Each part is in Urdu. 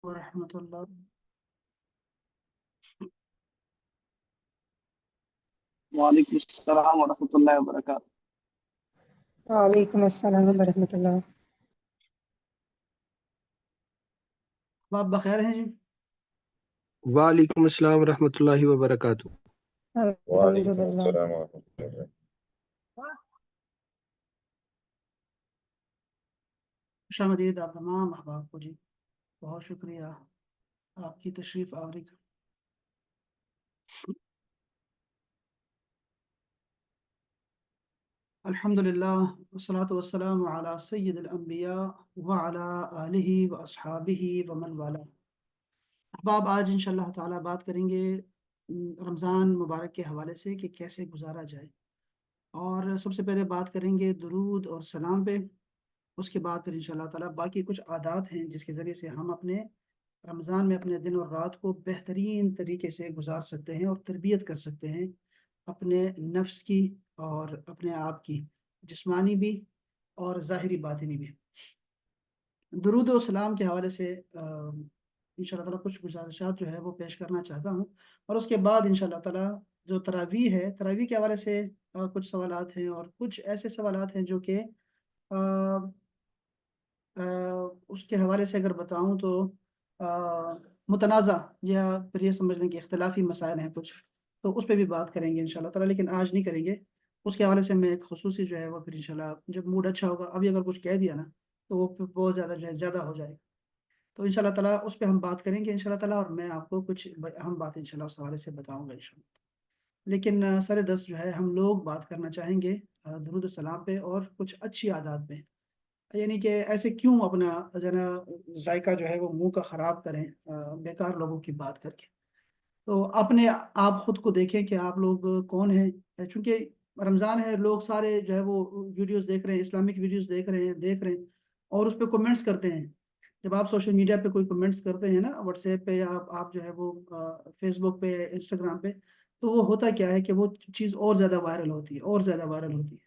ورحمۃ اللہ. وعلیکم السلام ورحمۃ اللہ وبرکاتہ. وعلیکم السلام ورحمۃ اللہ. آپ بخیر ہیں جی؟ وعلیکم السلام ورحمۃ اللہ وبرکاتہ. الحمد للہ. السلام ورحمۃ اللہ. خوش آمدید آپ تمام احباب کو جی. بہت شکریہ آپ کی تشریف آوری کا. الحمد للہ والصلاة والسلام علی سید الانبیاء وعلی آلہ واصحابہ ومن والا. احباب آج انشاءاللہ تعالی بات کریں گے رمضان مبارک کے حوالے سے کہ کیسے گزارا جائے. اور سب سے پہلے بات کریں گے درود اور سلام پہ. اس کے بعد پھر انشاءاللہ تعالی باقی کچھ عادات ہیں جس کے ذریعے سے ہم اپنے رمضان میں اپنے دن اور رات کو بہترین طریقے سے گزار سکتے ہیں اور تربیت کر سکتے ہیں اپنے نفس کی اور اپنے آپ کی، جسمانی بھی اور ظاہری باطنی بھی. درود و سلام کے حوالے سے انشاءاللہ تعالیٰ کچھ گزارشات جو ہے وہ پیش کرنا چاہتا ہوں. اور اس کے بعد انشاءاللہ تعالیٰ جو تراویح ہے، تراویح کے حوالے سے کچھ سوالات ہیں اور کچھ ایسے سوالات ہیں جو کہ اس کے حوالے سے اگر بتاؤں تو متنازع یا پھر یہ سمجھ لیں کہ اختلافی مسائل ہیں کچھ، تو اس پہ بھی بات کریں گے انشاءاللہ تعالیٰ، لیکن آج نہیں کریں گے. اس کے حوالے سے میں ایک خصوصی جو ہے وہ پھر انشاءاللہ جب موڈ اچھا ہوگا، ابھی اگر کچھ کہہ دیا نا تو وہ بہت زیادہ جو ہے زیادہ ہو جائے گا. تو انشاءاللہ تعالیٰ اس پہ ہم بات کریں گے انشاءاللہ تعالیٰ، اور میں آپ کو کچھ اہم باتیں انشاءاللہ اس حوالے سے بتاؤں گا انشاءاللہ. لیکن سر دست جو ہے ہم لوگ بات کرنا چاہیں گے درود السلام پہ اور کچھ اچھی عادات پہ. یعنی کہ ایسے کیوں اپنا ذائقہ جو ہے وہ منہ کا خراب کریں بیکار لوگوں کی بات کر کے. تو اپنے آپ خود کو دیکھیں کہ آپ لوگ کون ہیں. چونکہ رمضان ہے، لوگ سارے جو ہے وہ ویڈیوز دیکھ رہے ہیں، اسلامک ویڈیوز دیکھ رہے ہیں اور اس پہ کمنٹس کرتے ہیں. جب آپ سوشل میڈیا پہ کوئی کمنٹس کرتے ہیں نا، واٹس ایپ پہ یا آپ جو ہے وہ فیس بک پہ، انسٹاگرام پہ، تو وہ ہوتا کیا ہے کہ وہ چیز اور زیادہ وائرل ہوتی ہے اور زیادہ وائرل ہوتی ہے.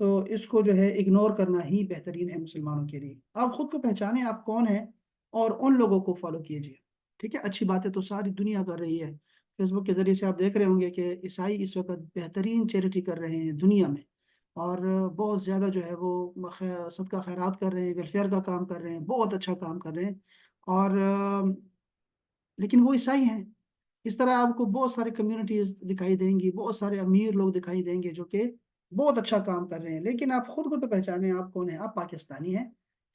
تو اس کو جو ہے اگنور کرنا ہی بہترین ہے مسلمانوں کے لیے. آپ خود کو پہچانیں آپ کون ہیں اور ان لوگوں کو فالو کیجیے. ٹھیک ہے، اچھی باتیں تو ساری دنیا کر رہی ہے. فیس بک کے ذریعے سے آپ دیکھ رہے ہوں گے کہ عیسائی اس وقت بہترین چیریٹی کر رہے ہیں دنیا میں، اور بہت زیادہ جو ہے وہ صدقہ خیرات کر رہے ہیں، ویلفیئر کا کام کر رہے ہیں، بہت اچھا کام کر رہے ہیں. اور لیکن وہ عیسائی ہیں. اس طرح آپ کو بہت سارے کمیونٹیز دکھائی دیں گی، بہت سارے امیر لوگ دکھائی دیں گے جو کہ بہت اچھا کام کر رہے ہیں. لیکن آپ خود کو تو پہچانے آپ کون ہیں. آپ پاکستانی ہیں،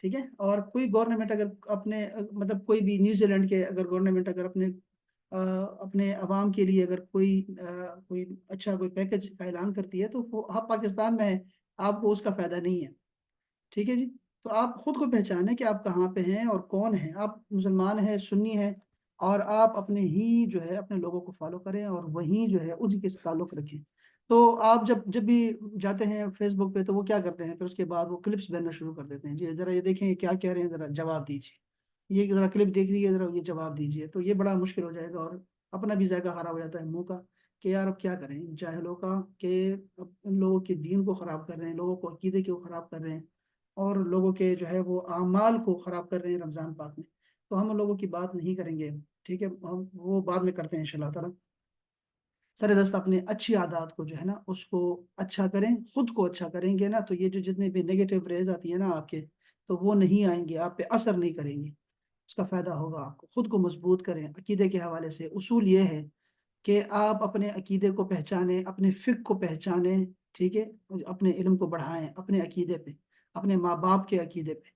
ٹھیک ہے. اور کوئی گورنمنٹ اگر اپنے مطلب کوئی بھی نیوزی لینڈ کے اگر گورنمنٹ اگر اپنے عوام کے لیے اگر کوئی اچھا کوئی پیکج کا اعلان کرتی ہے تو وہ آپ پاکستان میں ہیں، آپ کو اس کا فائدہ نہیں ہے. ٹھیک ہے جی. تو آپ خود کو پہچانیں کہ آپ کہاں پہ ہیں اور کون ہیں. آپ مسلمان ہیں، سنی ہیں، اور آپ اپنے ہی جو ہے اپنے لوگوں کو فالو کریں اور وہیں جو ہے اسی کے تعلق رکھیں. تو آپ جب بھی جاتے ہیں فیس بک پہ تو وہ کیا کرتے ہیں، پھر اس کے بعد وہ کلپس بننا شروع کر دیتے ہیں. جی ذرا یہ دیکھیں یہ کیا کہہ رہے ہیں، ذرا جواب دیجیے. یہ ذرا کلپ دیکھ لیجیے، ذرا یہ جواب دیجیے. تو یہ بڑا مشکل ہو جائے گا اور اپنا بھی ذائقہ خراب ہو جاتا ہے منہ کا کہ یار اب کیا کریں ان جاہلوں کا، کہ اب ان لوگوں کے دین کو خراب کر رہے ہیں، لوگوں کو عقیدے کو خراب کر رہے ہیں اور لوگوں کے جو ہے وہ اعمال کو خراب کر رہے ہیں رمضان پاک میں. تو ہم ان لوگوں کی بات نہیں کریں گے، ٹھیک ہے. ہم وہ بعد میں کرتے ہیں انشاءاللہ تعالیٰ. سر دست اپنے اچھی عادات کو جو ہے نا اس کو اچھا کریں، خود کو اچھا کریں گے نا تو یہ جو جتنے بھی نیگیٹو ریز آتی ہے نا آپ کے، تو وہ نہیں آئیں گے، آپ پہ اثر نہیں کریں گے. اس کا فائدہ ہوگا آپ کو. خود کو مضبوط کریں. عقیدے کے حوالے سے اصول یہ ہے کہ آپ اپنے عقیدے کو پہچانیں، اپنے فقہ کو پہچانیں، ٹھیک ہے. اپنے علم کو بڑھائیں اپنے عقیدے پہ، اپنے ماں باپ کے عقیدے پہ.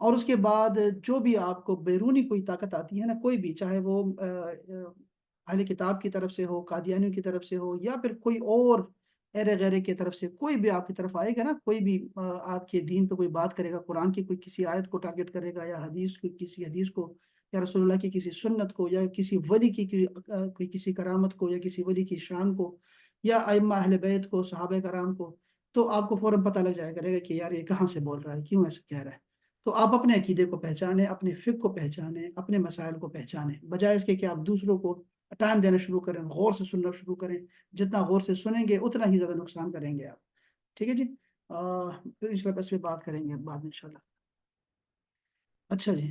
اور اس کے بعد جو بھی آپ کو بیرونی کوئی طاقت آتی ہے نا، کوئی بھی، چاہے وہ اہل کتاب کی طرف سے ہو، قادیانیوں کی طرف سے ہو، یا پھر کوئی اور ایرے غیرے کی طرف سے کوئی بھی آپ کی طرف آئے گا نا، کوئی بھی آپ کے دین پہ کوئی بات کرے گا، قرآن کی کوئی کسی آیت کو ٹارگٹ کرے گا، یا حدیث کی کسی حدیث کو، یا رسول اللہ کی کسی سنت کو، یا کسی ولی کی کوئی کسی کرامت کو، یا کسی ولی کی شان کو، یا ائمہ اہل بیت کو، صحابہ کرام کو، تو آپ کو فوراً پتہ لگ جائے کرے گا کہ یار یہ کہاں سے بول رہا ہے، کیوں ایسا کہہ رہا ہے. تو آپ اپنے عقیدے کو پہچانیں، اپنے فقہ کو پہچانیں، اپنے مسائل کو پہچانیں، بجائے اس کے کہ آپ دوسروں کو ٹائم دینا شروع کریں، غور سے سننا شروع کریں. جتنا غور سے سنیں گے اتنا ہی زیادہ نقصان کریں گے آپ. ٹھیک ہے جی. پھر انشاءاللہ بس پہ بات کریں گے بعد میں انشاءاللہ. اچھا جی،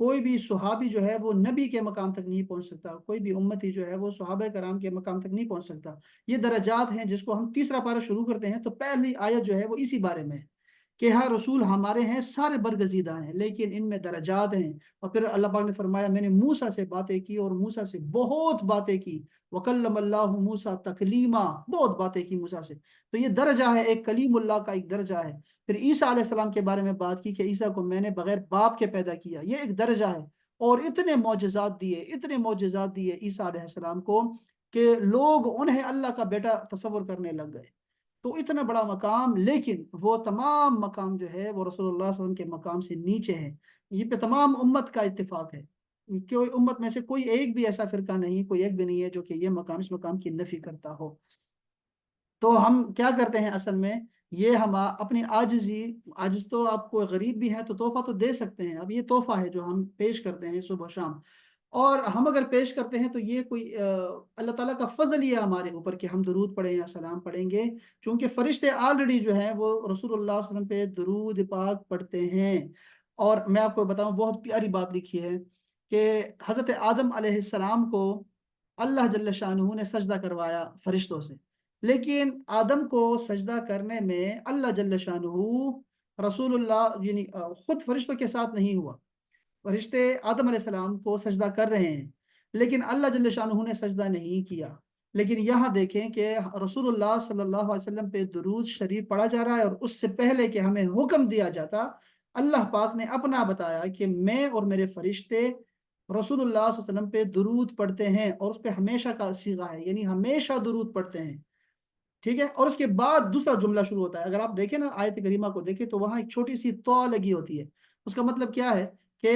کوئی بھی صحابی جو ہے وہ نبی کے مقام تک نہیں پہنچ سکتا، کوئی بھی امتی جو ہے وہ صحابہ کرام کے مقام تک نہیں پہنچ سکتا۔ یہ درجات ہیں جس کو ہم تیسرا پارہ شروع کرتے ہیں تو پہلی آیت جو ہے وہ اسی بارے میں ہے کہ ہاں رسول ہمارے ہیں، سارے برگزیدہ ہیں، لیکن ان میں درجات ہیں۔ اور پھر اللہ پاک نے فرمایا میں نے موسیٰ سے باتیں کی اور موسیٰ سے بہت باتیں کی، وَكَلَّمَ اللَّهُ مُوسَىٰ تَكْلِيمًا، بہت باتیں کی موسیٰ سے۔ تو یہ درجہ ہے، ایک کلیم اللہ کا ایک درجہ ہے۔ پھر عیسیٰ علیہ السلام کے بارے میں بات کی کہ عیسیٰ کو میں نے بغیر باپ کے پیدا کیا، یہ ایک درجہ ہے۔ اور اتنے معجزات دیے عیسیٰ علیہ السلام کو کہ لوگ انہیں اللہ کا بیٹا تصور کرنے لگ گئے۔ تو اتنا بڑا مقام، لیکن وہ تمام مقام جو ہے وہ رسول اللہ صلی اللہ علیہ وسلم کے مقام سے نیچے ہے۔ یہ پہ تمام امت کا اتفاق ہے کہ امت میں سے کوئی ایک بھی ایسا فرقہ نہیں، کوئی ایک بھی نہیں ہے جو کہ یہ مقام اس مقام کی نفی کرتا ہو۔ تو ہم کیا کرتے ہیں اصل میں، یہ ہم اپنی عاجز تو آپ کو غریب بھی ہے تو تحفہ تو دے سکتے ہیں، اب یہ تحفہ ہے جو ہم پیش کرتے ہیں صبح شام، اور ہم اگر پیش کرتے ہیں تو یہ کوئی اللہ تعالیٰ کا فضل ہی ہے ہمارے اوپر کہ ہم درود پڑھیں یا سلام پڑھیں گے، چونکہ فرشتے آلریڈی جو ہیں وہ رسول اللہ صلی اللہ علیہ وسلم پہ درود پاک پڑھتے ہیں۔ اور میں آپ کو بتاؤں، بہت پیاری بات لکھی ہے کہ حضرت آدم علیہ السلام کو اللہ جل شانہ نے سجدہ کروایا فرشتوں سے، لیکن آدم کو سجدہ کرنے میں اللہ جل شانہ رسول اللہ یعنی خود فرشتوں کے ساتھ نہیں ہوا۔ فرشتے آدم علیہ السلام کو سجدہ کر رہے ہیں لیکن اللہ جل شانہ نے سجدہ نہیں کیا۔ لیکن یہاں دیکھیں کہ رسول اللہ صلی اللہ علیہ وسلم پہ درود شریف پڑھا جا رہا ہے، اور اس سے پہلے کہ ہمیں حکم دیا جاتا، اللہ پاک نے اپنا بتایا کہ میں اور میرے فرشتے رسول اللہ صلی اللہ علیہ وسلم پہ درود پڑھتے ہیں، اور اس پہ ہمیشہ کا صیغہ ہے، یعنی ہمیشہ درود پڑھتے ہیں۔ ٹھیک ہے، اور اس کے بعد دوسرا جملہ شروع ہوتا ہے۔ اگر آپ دیکھیں نا آیت کریمہ کو دیکھیں تو وہاں ایک چھوٹی سی تو لگی ہوتی ہے، اس کا مطلب کیا ہے کہ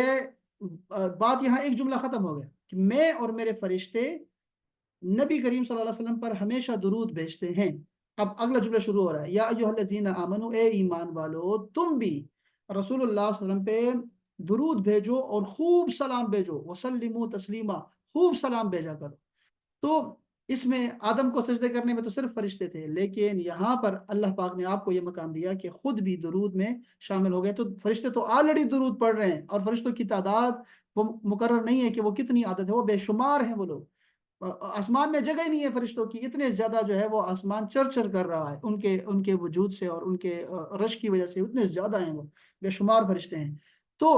بات یہاں ایک جملہ ختم ہو گیا کہ میں اور میرے فرشتے نبی کریم صلی اللہ علیہ وسلم پر ہمیشہ درود بھیجتے ہیں۔ اب اگلا جملہ شروع ہو رہا ہے، یا ایھا الذین آمنو، اے ایمان والو تم بھی رسول اللہ صلی اللہ علیہ وسلم پہ درود بھیجو اور خوب سلام بھیجو، وسلموا تسلیما، خوب سلام بھیجا کرو۔ تو اس میں آدم کو سجدے کرنے میں تو صرف فرشتے تھے، لیکن یہاں پر اللہ پاک نے آپ کو یہ مقام دیا کہ خود بھی درود میں شامل ہو گئے۔ تو فرشتے تو آلریڈی درود پڑھ رہے ہیں، اور فرشتوں کی تعداد وہ مقرر نہیں ہے کہ وہ کتنی عدد ہے، وہ بے شمار ہیں وہ لوگ۔ آسمان میں جگہ ہی نہیں ہے فرشتوں کی، اتنے زیادہ جو ہے وہ آسمان چر چر کر رہا ہے ان کے وجود سے اور ان کے رش کی وجہ سے، اتنے زیادہ ہیں، وہ بے شمار فرشتے ہیں۔ تو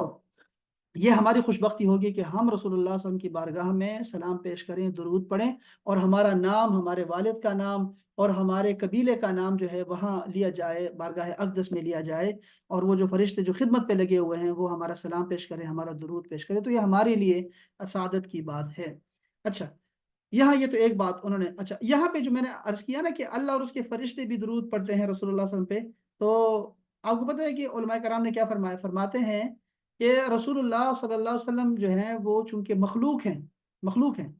یہ ہماری خوش بختی ہوگی کہ ہم رسول اللہ صلی اللہ علیہ وسلم کی بارگاہ میں سلام پیش کریں، درود پڑھیں، اور ہمارا نام، ہمارے والد کا نام اور ہمارے قبیلے کا نام جو ہے وہاں لیا جائے، بارگاہ اقدس میں لیا جائے، اور وہ جو فرشتے جو خدمت پہ لگے ہوئے ہیں وہ ہمارا سلام پیش کریں، ہمارا درود پیش کریں۔ تو یہ ہمارے لیے سعادت کی بات ہے۔ اچھا، یہاں یہ تو ایک بات انہوں نے، اچھا یہاں پہ جو میں نے عرض کیا نا کہ اللہ اور اس کے فرشتے بھی درود پڑھتے ہیں رسول اللہ صلی اللہ علیہ وسلم پہ، تو آپ کو پتہ ہے کہ علماء کرام نے کیا فرمایا؟ فرماتے ہیں کہ رسول اللہ صلی اللہ علیہ وسلم جو ہیں وہ چونکہ مخلوق ہیں،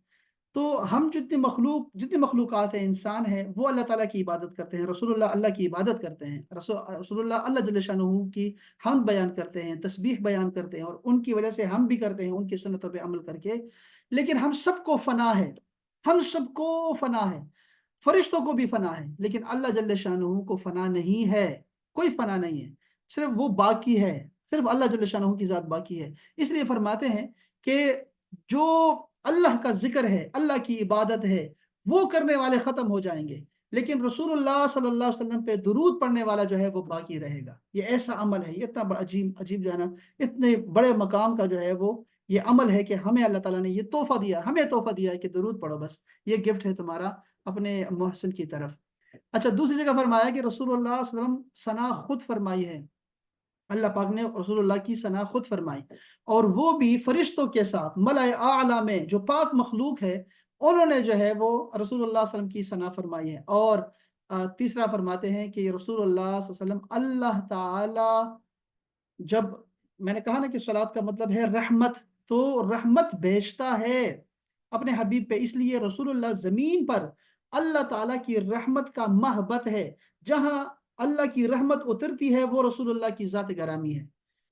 تو ہم جتنی مخلوقات ہیں، انسان ہیں، وہ اللہ تعالیٰ کی عبادت کرتے ہیں، رسول اللہ اللہ کی عبادت کرتے ہیں، رسول اللہ اللہ جل شانہ کی حمد بیان کرتے ہیں، تسبیح بیان کرتے ہیں، اور ان کی وجہ سے ہم بھی کرتے ہیں ان کی سنتوں پہ عمل کر کے۔ لیکن ہم سب کو فنا ہے، فرشتوں کو بھی فنا ہے، لیکن اللہ جل شانہ کو فنا نہیں ہے، کوئی فنا نہیں ہے، صرف وہ باقی ہے، صرف اللہ جل شانہ کی ذات باقی ہے۔ اس لیے فرماتے ہیں کہ جو اللہ کا ذکر ہے، اللہ کی عبادت ہے، وہ کرنے والے ختم ہو جائیں گے، لیکن رسول اللہ صلی اللہ علیہ وسلم پہ درود پڑھنے والا جو ہے وہ باقی رہے گا۔ یہ ایسا عمل ہے، یہ اتنا بڑا عجیب جو ہے نا، اتنے بڑے مقام کا جو ہے وہ یہ عمل ہے کہ ہمیں اللہ تعالیٰ نے یہ تحفہ دیا، ہمیں تحفہ دیا ہے کہ درود پڑھو، بس یہ گفٹ ہے تمہارا اپنے محسن کی طرف۔ اچھا، دوسری جگہ فرمایا کہ رسول اللہ صلی اللہ علیہ وسلم ثنا خود فرمائی ہے، اللہ پاک نے رسول اللہ کی ثنا خود فرمائی، اور وہ بھی فرشتوں کے ساتھ، ملائے اعلیٰ میں جو پاک مخلوق ہے انہوں نے جو ہے وہ رسول اللہ صلی اللہ علیہ وسلم کی ثنا فرمائی ہے۔ اور تیسرا فرماتے ہیں کہ رسول اللہ صلی اللہ علیہ وسلم اللہ تعالی، جب میں نے کہا نا کہ صلوات کا مطلب ہے رحمت، تو رحمت بھیجتا ہے اپنے حبیب پہ، اس لیے رسول اللہ زمین پر اللہ تعالیٰ کی رحمت کا محبت ہے، جہاں اللہ کی رحمت اترتی ہے وہ رسول اللہ کی ذات گرامی ہے،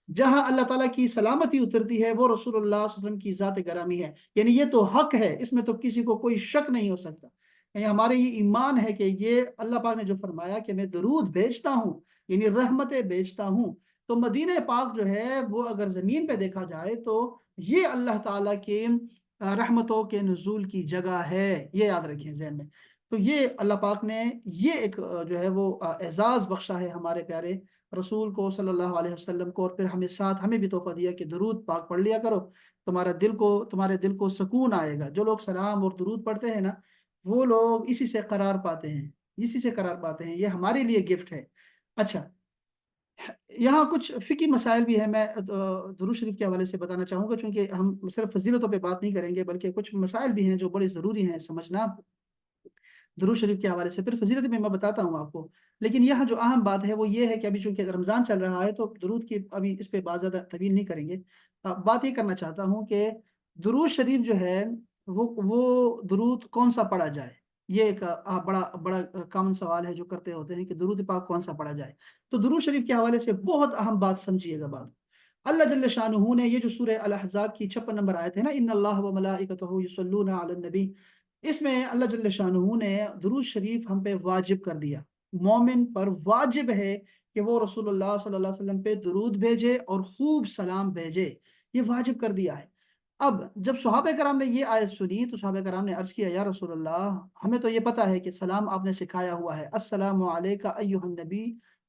جہاں اللہ تعالیٰ کی سلامتی اترتی ہے وہ رسول اللہ صلی اللہ علیہ وسلم کی ذات گرامی ہے۔ یعنی یہ تو حق ہے، اس میں تو کسی کو کوئی شک نہیں ہو سکتا، یعنی ہمارے یہ ایمان ہے کہ یہ اللہ پاک نے جو فرمایا کہ میں درود بھیجتا ہوں، یعنی رحمتیں بھیجتا ہوں، تو مدینہ پاک جو ہے وہ اگر زمین پہ دیکھا جائے تو یہ اللہ تعالیٰ کے رحمتوں کے نزول کی جگہ ہے، یہ یاد رکھیں ذہن میں۔ تو یہ اللہ پاک نے یہ ایک جو ہے وہ اعزاز بخشا ہے ہمارے پیارے رسول کو صلی اللہ علیہ وسلم کو، اور پھر ہمیں بھی تحفہ دیا کہ درود پاک پڑھ لیا کرو، تمہارے دل کو سکون آئے گا۔ جو لوگ سلام اور درود پڑھتے ہیں نا، وہ لوگ اسی سے قرار پاتے ہیں، یہ ہمارے لیے گفٹ ہے۔ اچھا، یہاں کچھ فقہی مسائل بھی ہیں، میں درود شریف کے حوالے سے بتانا چاہوں گا، چونکہ ہم صرف فضیلتوں پہ بات نہیں کریں گے بلکہ کچھ مسائل بھی ہیں جو بڑے ضروری ہیں سمجھنا درود شریف کے حوالے سے۔ پھر فضیلت میں بتاتا ہوں آپ کو، لیکن یہاں جو اہم بات ہے وہ یہ ہے کہ ابھی چونکہ رمضان چل رہا ہے تو درود کی ابھی اس پہ بات زیادہ طویل نہیں کریں گے۔ بات یہ کرنا چاہتا ہوں کہ درود شریف جو ہے وہ درود کون سا پڑھا جائے، یہ ایک بڑا کامن سوال ہے جو کرتے ہوتے ہیں کہ درود پاک کون سا پڑھا جائے۔ تو درود شریف کے حوالے سے بہت اہم بات سمجھیے گا۔ بات اللہ جل شانہ نے یہ جو سورہ الاحزاب کی 56 نمبر آیت ہے نا، ان اللہ و ملائکتہ یصلون علی النبی، اس میں اللہ جل شانہ نے درود شریف ہم پہ واجب کر دیا۔ مومن پر واجب ہے کہ وہ رسول اللہ صلی اللہ علیہ وسلم پہ درود بھیجے اور خوب سلام بھیجے، یہ واجب کر دیا ہے۔ اب جب صحابہ کرام نے یہ آیت سنی تو صحابہ کرام نے عرض کیا، یا رسول اللہ، ہمیں تو یہ پتہ ہے کہ سلام آپ نے سکھایا ہوا ہے، السلام علیکہ ایھا النبی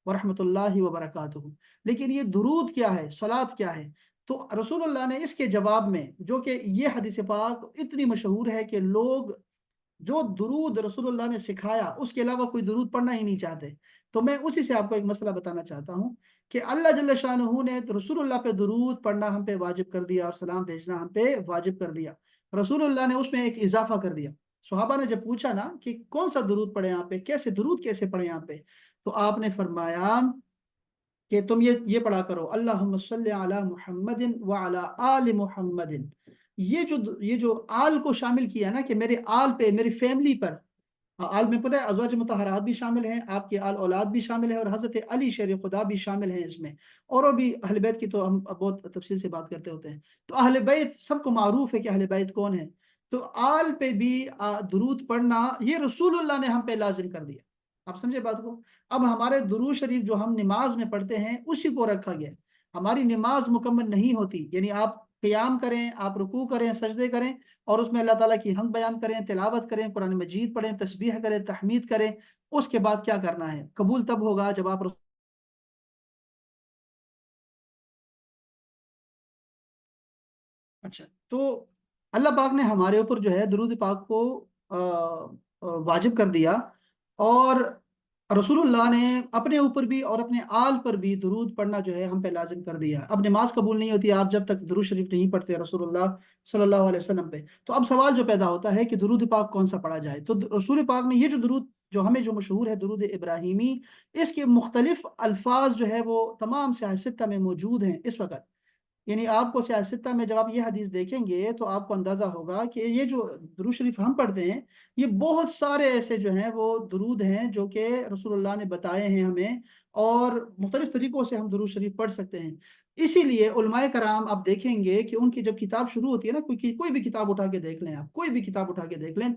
ورحمۃ اللہ وبرکاتہ، لیکن یہ درود کیا ہے، صلاۃ کیا ہے؟ تو رسول اللہ نے اس کے جواب میں، جو کہ یہ حدیث پاک اتنی مشہور ہے کہ لوگ جو درود رسول اللہ نے سکھایا اس کے علاوہ کوئی درود پڑھنا ہی نہیں چاہتے، تو میں اسی سے آپ کو ایک مسئلہ بتانا چاہتا ہوں کہ اللہ جل شانہ نے رسول اللہ پہ درود پڑھنا ہم پہ واجب کر دیا اور سلام بھیجنا ہم پہ واجب کر دیا۔ رسول اللہ نے اس میں ایک اضافہ کر دیا۔ صحابہ نے جب پوچھا نا کہ کون سا درود پڑھے یہاں پہ، درود کیسے پڑھے یہاں پہ، تو آپ نے فرمایا کہ تم یہ پڑھا کرو، اللہم صلی علی محمد وعلی آل محمد۔ یہ جو آل کو شامل کیا نا کہ میرے آل پہ، میری فیملی پر، آل میں پتہ ہے ازواج مطہرات بھی شامل ہیں، آپ کے آل اولاد بھی شامل ہیں، اور حضرت علی شیر خدا بھی شامل ہیں اس میں، اور بھی اہل بیت کی تو ہم بہت تفصیل سے بات کرتے ہوتے ہیں۔ تو اہل بیت سب کو معروف ہے کہ اہل بیت کون ہے، تو آل پہ بھی درود پڑھنا یہ رسول اللہ نے ہم پہ لازم کر دیا۔ آپ سمجھے بات کو؟ اب ہمارے درود شریف جو ہم نماز میں پڑھتے ہیں اسی کو رکھا گیا، ہماری نماز مکمل نہیں ہوتی، یعنی آپ قیام کریں، آپ رکوع کریں، سجدے کریں، اور اس میں اللہ تعالیٰ کی حمد بیان کریں، تلاوت کریں، قرآن مجید پڑھیں، تسبیح کریں، تحمید کریں، اس کے بعد کیا کرنا ہے؟ قبول تب ہوگا جب آپ اچھا، تو اللہ پاک نے ہمارے اوپر جو ہے درود پاک کو واجب کر دیا، اور رسول اللہ نے اپنے اوپر بھی اور اپنے آل پر بھی درود پڑھنا جو ہے ہم پہ لازم کر دیا۔ اب نماز قبول نہیں ہوتی آپ جب تک درود شریف نہیں پڑھتے رسول اللہ صلی اللہ علیہ وسلم پہ، تو اب سوال جو پیدا ہوتا ہے کہ درود پاک کون سا پڑھا جائے؟ تو رسول پاک نے یہ جو درود جو ہمیں جو مشہور ہے درود ابراہیمی، اس کے مختلف الفاظ جو ہے وہ تمام سیاہ ستہ میں موجود ہیں اس وقت، یعنی آپ کو سیاہ ستہ میں جب آپ یہ حدیث دیکھیں گے تو آپ کو اندازہ ہوگا کہ یہ جو درود شریف ہم پڑھتے ہیں یہ بہت سارے ایسے جو ہیں وہ درود ہیں جو کہ رسول اللہ نے بتائے ہیں ہمیں، اور مختلف طریقوں سے ہم درود شریف پڑھ سکتے ہیں۔ اسی لیے علماء کرام آپ دیکھیں گے کہ ان کی جب کتاب شروع ہوتی ہے نا، کوئی بھی کتاب اٹھا کے دیکھ لیں، آپ کوئی بھی کتاب اٹھا کے دیکھ لیں،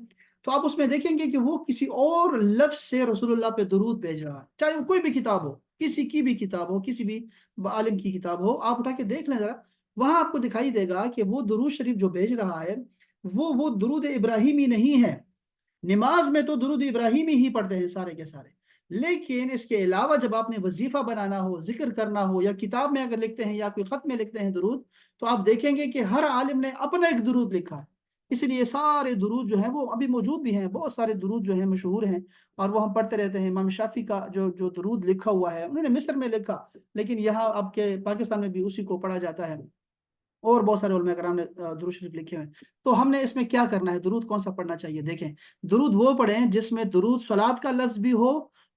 تو آپ اس میں دیکھیں گے کہ وہ کسی اور لفظ سے رسول اللہ پہ درود بھیج رہا ہے، چاہے وہ کوئی بھی کتاب ہو، کسی کی بھی کتاب ہو، کسی بھی عالم کی کتاب ہو، آپ اٹھا کے دیکھ لیں ذرا، وہاں آپ کو دکھائی دے گا کہ وہ درود شریف جو بھیج رہا ہے وہ درود ابراہیمی نہیں ہے۔ نماز میں تو درود ابراہیمی ہی پڑھتے ہیں سارے کے سارے، لیکن اس کے علاوہ جب آپ نے وظیفہ بنانا ہو، ذکر کرنا ہو، یا کتاب میں اگر لکھتے ہیں یا کوئی خط میں لکھتے ہیں درود، تو آپ دیکھیں گے کہ ہر عالم نے اپنا ایک درود لکھا ہے۔ اس لیے سارے درود جو ہیں وہ ابھی موجود بھی ہیں، بہت سارے درود جو ہیں مشہور ہیں اور وہ ہم پڑھتے رہتے ہیں۔ امام شافعی کا جو درود لکھا ہوا ہے انہوں نے مصر میں لکھا، لیکن یہاں اب کے پاکستان میں بھی اسی کو پڑھا جاتا ہے، اور بہت سارے علماء کرام نے درود شریف لکھے ہوئے ہیں۔ تو ہم نے اس میں کیا کرنا ہے، درود کون سا پڑھنا چاہیے؟ دیکھیں، درود وہ پڑھیں جس میں درود صلاۃ کا لفظ بھی ہو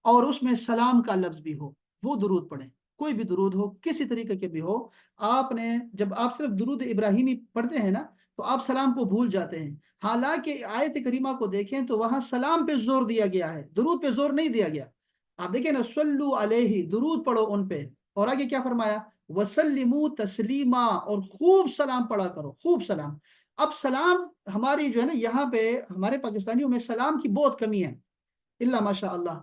اور اس میں سلام کا لفظ بھی ہو، وہ درود پڑھیں، کوئی بھی درود ہو، کسی طریقے کے بھی ہو۔ آپ نے جب آپ صرف درود ابراہیمی پڑھتے ہیں نا تو آپ سلام کو بھول جاتے ہیں، حالانکہ آیت کریمہ کو دیکھیں تو وہاں سلام پہ زور دیا گیا ہے، درود پہ زور نہیں دیا گیا۔ آپ دیکھیں نا، صلو علیہ، درود پڑھو ان پہ، اور آگے کیا فرمایا؟ وسلموا تسلیما، اور خوب سلام پڑھا کرو، خوب سلام۔ اب سلام ہماری جو ہے نا یہاں پہ ہمارے پاکستانیوں میں سلام کی بہت کمی ہے، الا ماشاء اللہ۔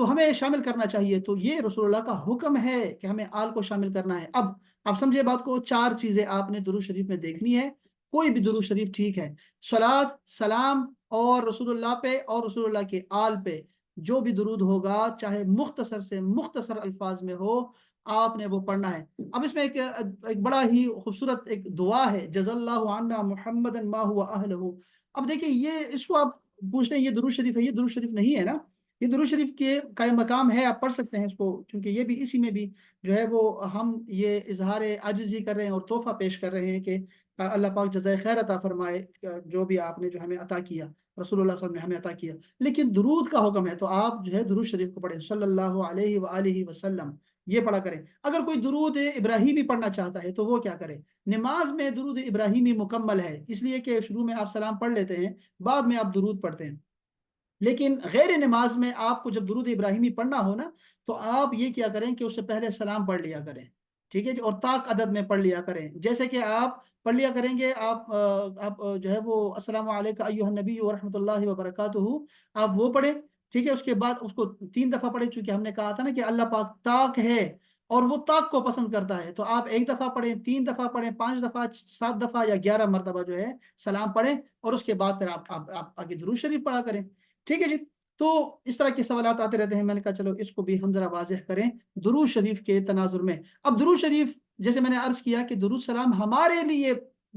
تو ہمیں شامل کرنا چاہیے. تو یہ رسول اللہ کا حکم ہے کہ ہمیں آل کو شامل کرنا ہے. اب آپ سمجھے بات کو. 4 چیزیں آپ نے درود شریف میں دیکھنی ہے. کوئی بھی درود شریف ٹھیک ہے. صلات، سلام اور رسول اللہ پہ اور رسول اللہ کے آل پہ جو بھی درود ہوگا، چاہے مختصر سے مختصر الفاظ میں ہو، آپ نے وہ پڑھنا ہے. اب اس میں ایک بڑا ہی خوبصورت ایک دعا ہے، جز اللہ عنا محمد ما هو اہلہ. اب دیکھیں یہ اس کو آپ پوچھتے ہیں یہ درود شریف ہے. یہ درود شریف نہیں ہے نا. یہ درود شریف کے قائم مقام ہے، آپ پڑھ سکتے ہیں اس کو، کیونکہ یہ بھی اسی میں بھی جو ہے وہ ہم یہ اظہار عاجزی کر رہے ہیں اور تحفہ پیش کر رہے ہیں کہ اللہ پاک جزائے خیر عطا فرمائے جو بھی آپ نے جو ہمیں عطا کیا، رسول اللہ صلی اللہ علیہ وسلم نے ہمیں عطا کیا. لیکن درود کا حکم ہے تو آپ جو ہے درود شریف کو پڑھیں، صلی اللہ علیہ وآلہ وسلم، یہ پڑھا کریں. اگر کوئی درود ابراہیمی پڑھنا چاہتا ہے تو وہ کیا کرے؟ نماز میں درود ابراہیمی مکمل ہے، اس لیے کہ شروع میں آپ سلام پڑھ لیتے ہیں، بعد میں آپ درود پڑھتے ہیں. لیکن غیر نماز میں آپ کو جب درود ابراہیمی پڑھنا ہو نا، تو آپ یہ کیا کریں کہ اس سے پہلے سلام پڑھ لیا کریں. ٹھیک ہے جی. اور طاق عدد میں پڑھ لیا کریں. جیسے کہ آپ پڑھ لیا کریں گے، آپ جو ہے وہ السلام علیکم ایھا النبی ورحمۃ اللہ وبرکاتہ، آپ وہ پڑھیں. ٹھیک ہے. اس کے بعد اس کو 3 دفعہ پڑھیں، چونکہ ہم نے کہا تھا نا کہ اللہ پاک طاق ہے اور وہ طاق کو پسند کرتا ہے. تو آپ 1 دفعہ پڑھیں، 3 دفعہ پڑھیں، 5 دفعہ، 7 دفعہ یا 11 مرتبہ جو ہے سلام پڑھیں، اور اس کے بعد پھر آپ آگے درود شریف پڑھا کریں. ٹھیک ہے جی. تو اس طرح کے سوالات آتے رہتے ہیں. میں نے کہا چلو اس کو بھی ہم ذرا واضح کریں درود شریف کے تناظر میں. اب درود شریف جیسے میں نے عرض کیا کہ درود سلام ہمارے لیے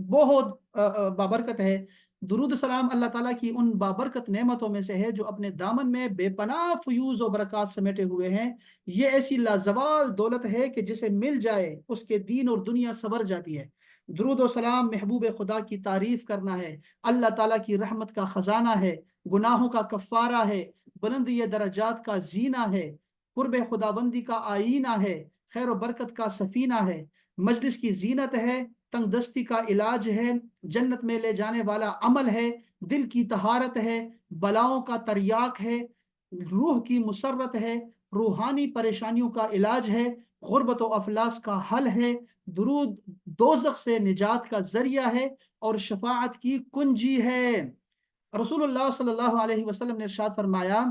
بہت بابرکت ہے. درود سلام اللہ تعالیٰ کی ان بابرکت نعمتوں میں سے ہے جو اپنے دامن میں بے پناہ فیوز و برکات سمیٹے ہوئے ہیں. یہ ایسی لازوال دولت ہے کہ جسے مل جائے اس کے دین اور دنیا سنور جاتی ہے. درود و سلام محبوب خدا کی تعریف کرنا ہے، اللہ تعالیٰ کی رحمت کا خزانہ ہے، گناہوں کا کفارہ ہے، بلندی درجات کا زینہ ہے، قرب خداوندی کا آئینہ ہے، خیر و برکت کا سفینہ ہے، مجلس کی زینت ہے، تنگ دستی کا علاج ہے، جنت میں لے جانے والا عمل ہے، دل کی طہارت ہے، بلاؤں کا تریاق ہے، روح کی مسرت ہے، روحانی پریشانیوں کا علاج ہے، غربت و افلاس کا حل ہے، درود دوزخ سے نجات کا ذریعہ ہے اور شفاعت کی کنجی ہے. رسول اللہ صلی اللہ علیہ وسلم نے ارشاد فرمایا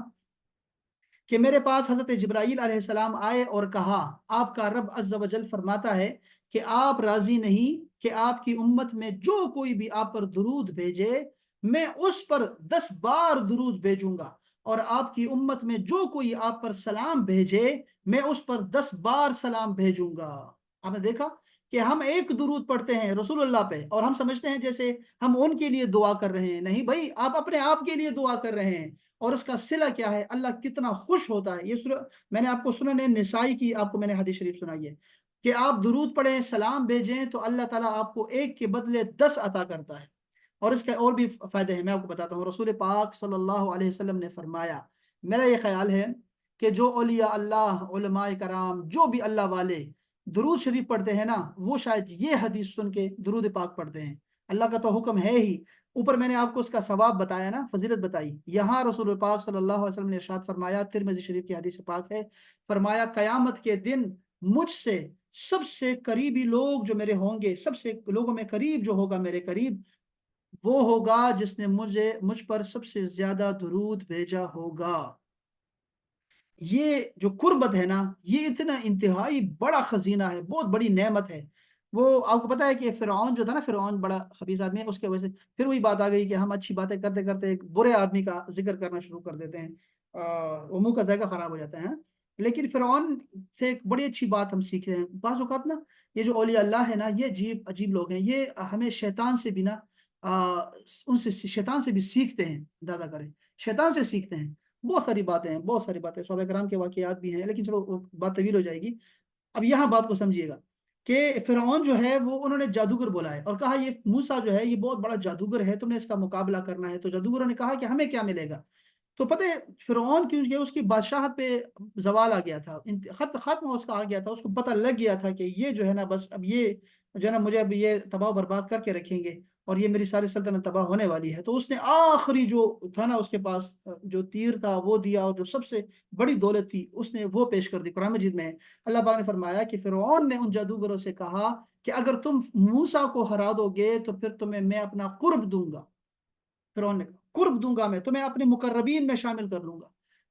کہ میرے پاس حضرت جبرائیل علیہ السلام آئے اور کہا، آپ کا رب عز و جل فرماتا ہے کہ آپ راضی نہیں کہ آپ کی امت میں جو کوئی بھی آپ پر درود بھیجے میں اس پر 10 بار درود بھیجوں گا، اور آپ کی امت میں جو کوئی آپ پر سلام بھیجے میں اس پر 10 بار سلام بھیجوں گا. آپ نے دیکھا کہ ہم ایک درود پڑھتے ہیں رسول اللہ پہ اور ہم سمجھتے ہیں جیسے ہم ان کے لیے دعا کر رہے ہیں. نہیں بھائی، آپ اپنے آپ کے لیے دعا کر رہے ہیں. اور اس کا صلہ کیا ہے؟ اللہ کتنا خوش ہوتا ہے. یہ میں نے آپ کو سنن نسائی کی آپ کو میں نے حدیث شریف سنائی ہے کہ آپ درود پڑھیں، سلام بھیجیں تو اللہ تعالیٰ آپ کو ایک کے بدلے 10 عطا کرتا ہے. اور اس کے اور بھی فائدے ہیں، میں آپ کو بتاتا ہوں. رسول پاک صلی اللہ علیہ وسلم نے فرمایا، میرا یہ خیال ہے کہ جو اولیاء اللہ، علماء کرام، جو بھی اللہ والے درود شریف پڑھتے ہیں نا، وہ شاید یہ حدیث سن کے درود پاک پڑھتے ہیں. اللہ کا تو حکم ہے ہی، اوپر میں نے آپ کو اس کا ثواب بتایا نا، فضیلت بتائی. یہاں رسول پاک صلی اللہ علیہ وسلم نے ارشاد فرمایا، ترمذی شریف کی حدیث پاک ہے، فرمایا قیامت کے دن مجھ سے سب سے قریبی لوگ جو میرے ہوں گے، سب سے لوگوں میں قریب جو ہوگا میرے قریب، وہ ہوگا جس نے مجھ پر سب سے زیادہ درود بھیجا ہوگا. یہ جو قربت ہے نا، یہ اتنا انتہائی بڑا خزینہ ہے، بہت بڑی نعمت ہے. وہ آپ کو پتا ہے کہ فرعون جو تھا نا، فرعون بڑا خبیث آدمی ہے، اس کے وجہ سے پھر وہی بات آ گئی کہ ہم اچھی باتیں کرتے کرتے ایک برے آدمی کا ذکر کرنا شروع کر دیتے ہیں، وہ منہ کا ذائقہ خراب ہو جاتا ہے. لیکن فرعون سے ایک بڑی اچھی بات ہم سیکھتے ہیں. بعض اوقات نا یہ جو اولیاء اللہ ہے نا، یہ عجیب عجیب لوگ ہیں. یہ ہمیں شیطان سے بھی نا ان سے شیطان سے بھی سیکھتے ہیں. اندازہ کریں، شیطان سے سیکھتے ہیں. بہت ساری باتیں ہیں، بہت ساری باتیں، صحابہ کرام کے واقعات بھی ہیں، لیکن چلو بات طویل ہو جائے گی. اب یہاں بات کو سمجھیے گا کہ فرعون جو ہے وہ انہوں نے جادوگر بولا ہے اور کہا یہ موسیٰ جو ہے یہ بہت بڑا جادوگر ہے، تم نے اس کا مقابلہ کرنا ہے. تو جادوگروں نے کہا کہ ہمیں کیا ملے گا؟ تو پتہ ہے فرعون کیونکہ اس کی بادشاہت پہ زوال آ گیا تھا، ختم اس کا آ گیا تھا، اس کو پتہ لگ گیا تھا کہ یہ جو ہے نا بس اب یہ جو ہے نا مجھے اب یہ تباہ و برباد کر کے رکھیں گے اور یہ میری ساری سلطنت تباہ ہونے والی ہے. تو اس نے آخری جو تھا نا اس کے پاس جو تیر تھا وہ دیا، اور جو سب سے بڑی دولت تھی اس نے وہ پیش کر دی. قرآن مجید میں اللہ پاک نے فرمایا کہ فرعون نے ان جادوگروں سے کہا کہ اگر تم موسیٰ کو ہرا دو گے تو پھر تمہیں میں اپنا قرب دوں گا. فرعون نے کہا قرب دوں گا، میں تمہیں اپنے مقربین میں شامل کر لوں گا.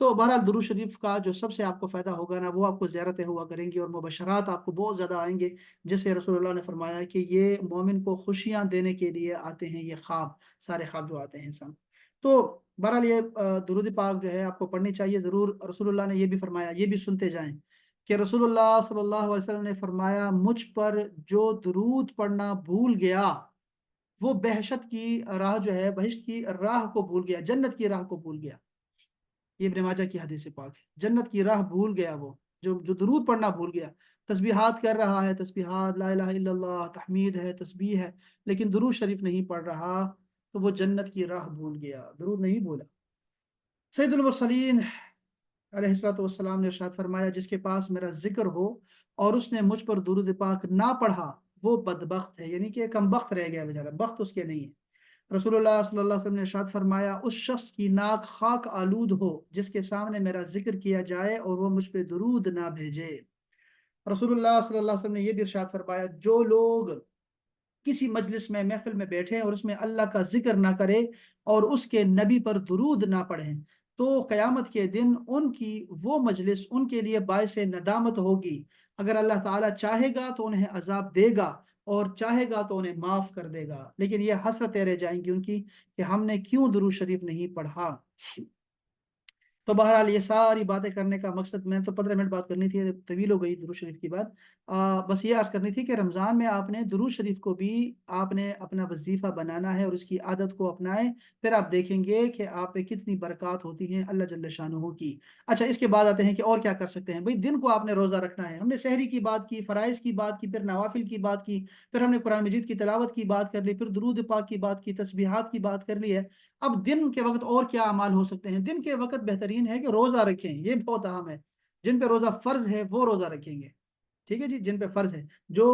تو بہرحال درود شریف کا جو سب سے آپ کو فائدہ ہوگا نا، وہ آپ کو زیارتیں ہوا کریں گی اور مبشرات آپ کو بہت زیادہ آئیں گے، جیسے رسول اللہ نے فرمایا کہ یہ مومن کو خوشیاں دینے کے لیے آتے ہیں، یہ خواب، سارے خواب جو آتے ہیں انسان. تو بہرحال یہ درود پاک جو ہے آپ کو پڑھنی چاہیے ضرور. رسول اللہ نے یہ بھی فرمایا، یہ بھی سنتے جائیں کہ رسول اللہ صلی اللہ علیہ وسلم نے فرمایا مجھ پر جو درود پڑھنا بھول گیا وہ بہشت کی راہ جو ہے، بہشت کی راہ کو بھول گیا، جنت کی راہ کو بھول گیا. یہ ابن ماجہ کی حدیث پاک ہے. جنت کی راہ بھول گیا وہ جو درود پڑھنا بھول گیا. تسبیحات کر رہا ہے، تسبیحات لا الہ الا اللہ، تحمید ہے، تسبیح ہے، لیکن درود شریف نہیں پڑھ رہا، تو وہ جنت کی راہ بھول گیا، درود نہیں بولا. سید المرسلین علیہ الصلوۃ والسلام نے ارشاد فرمایا جس کے پاس میرا ذکر ہو اور اس نے مجھ پر درود پاک نہ پڑھا وہ بدبخت ہے، یعنی کہ کم بخت رہ گیا بیچارہ، بخت اس کے نہیں ہے. رسول اللہ صلی اللہ علیہ وسلم نے ارشاد فرمایا اس شخص کی ناک خاک آلود ہو جس کے سامنے میرا ذکر کیا جائے اور وہ مجھ پہ درود نہ بھیجے. رسول اللہ صلی اللہ علیہ وسلم نے یہ بھی ارشاد فرمایا جو لوگ کسی مجلس میں، محفل میں بیٹھے اور اس میں اللہ کا ذکر نہ کرے اور اس کے نبی پر درود نہ پڑھیں تو قیامت کے دن ان کی وہ مجلس ان کے لیے باعث ندامت ہوگی. اگر اللہ تعالیٰ چاہے گا تو انہیں عذاب دے گا اور چاہے گا تو انہیں معاف کر دے گا، لیکن یہ حسرتیں رہ جائیں گی ان کی کہ ہم نے کیوں درود شریف نہیں پڑھا. تو بہرحال یہ ساری باتیں کرنے کا مقصد، میں تو 15 منٹ بات کرنی تھی، طویل ہو گئی درود شریف کی بات. بس یہ عرض کرنی تھی کہ رمضان میں آپ نے درود شریف کو بھی آپ نے اپنا وظیفہ بنانا ہے اور اس کی عادت کو اپنائیں، پھر آپ دیکھیں گے کہ آپ پہ کتنی برکات ہوتی ہیں اللہ جل شانہ کی. اچھا، اس کے بعد آتے ہیں کہ اور کیا کر سکتے ہیں. بھئی دن کو آپ نے روزہ رکھنا ہے. ہم نے سحری کی بات کی، فرائض کی بات کی، پھر نوافل کی بات کی، پھر ہم نے قرآن مجید کی تلاوت کی بات کر لی، پھر درود پاک کی بات کی، تسبیحات کی بات کر لی ہے. اب دن کے وقت اور کیا اعمال ہو سکتے ہیں؟ دن کے وقت بہترین ہے کہ روزہ رکھیں، یہ بہت اہم ہے. جن پہ روزہ فرض ہے وہ روزہ رکھیں گے، ٹھیک ہے جی. جن پہ فرض ہے، جو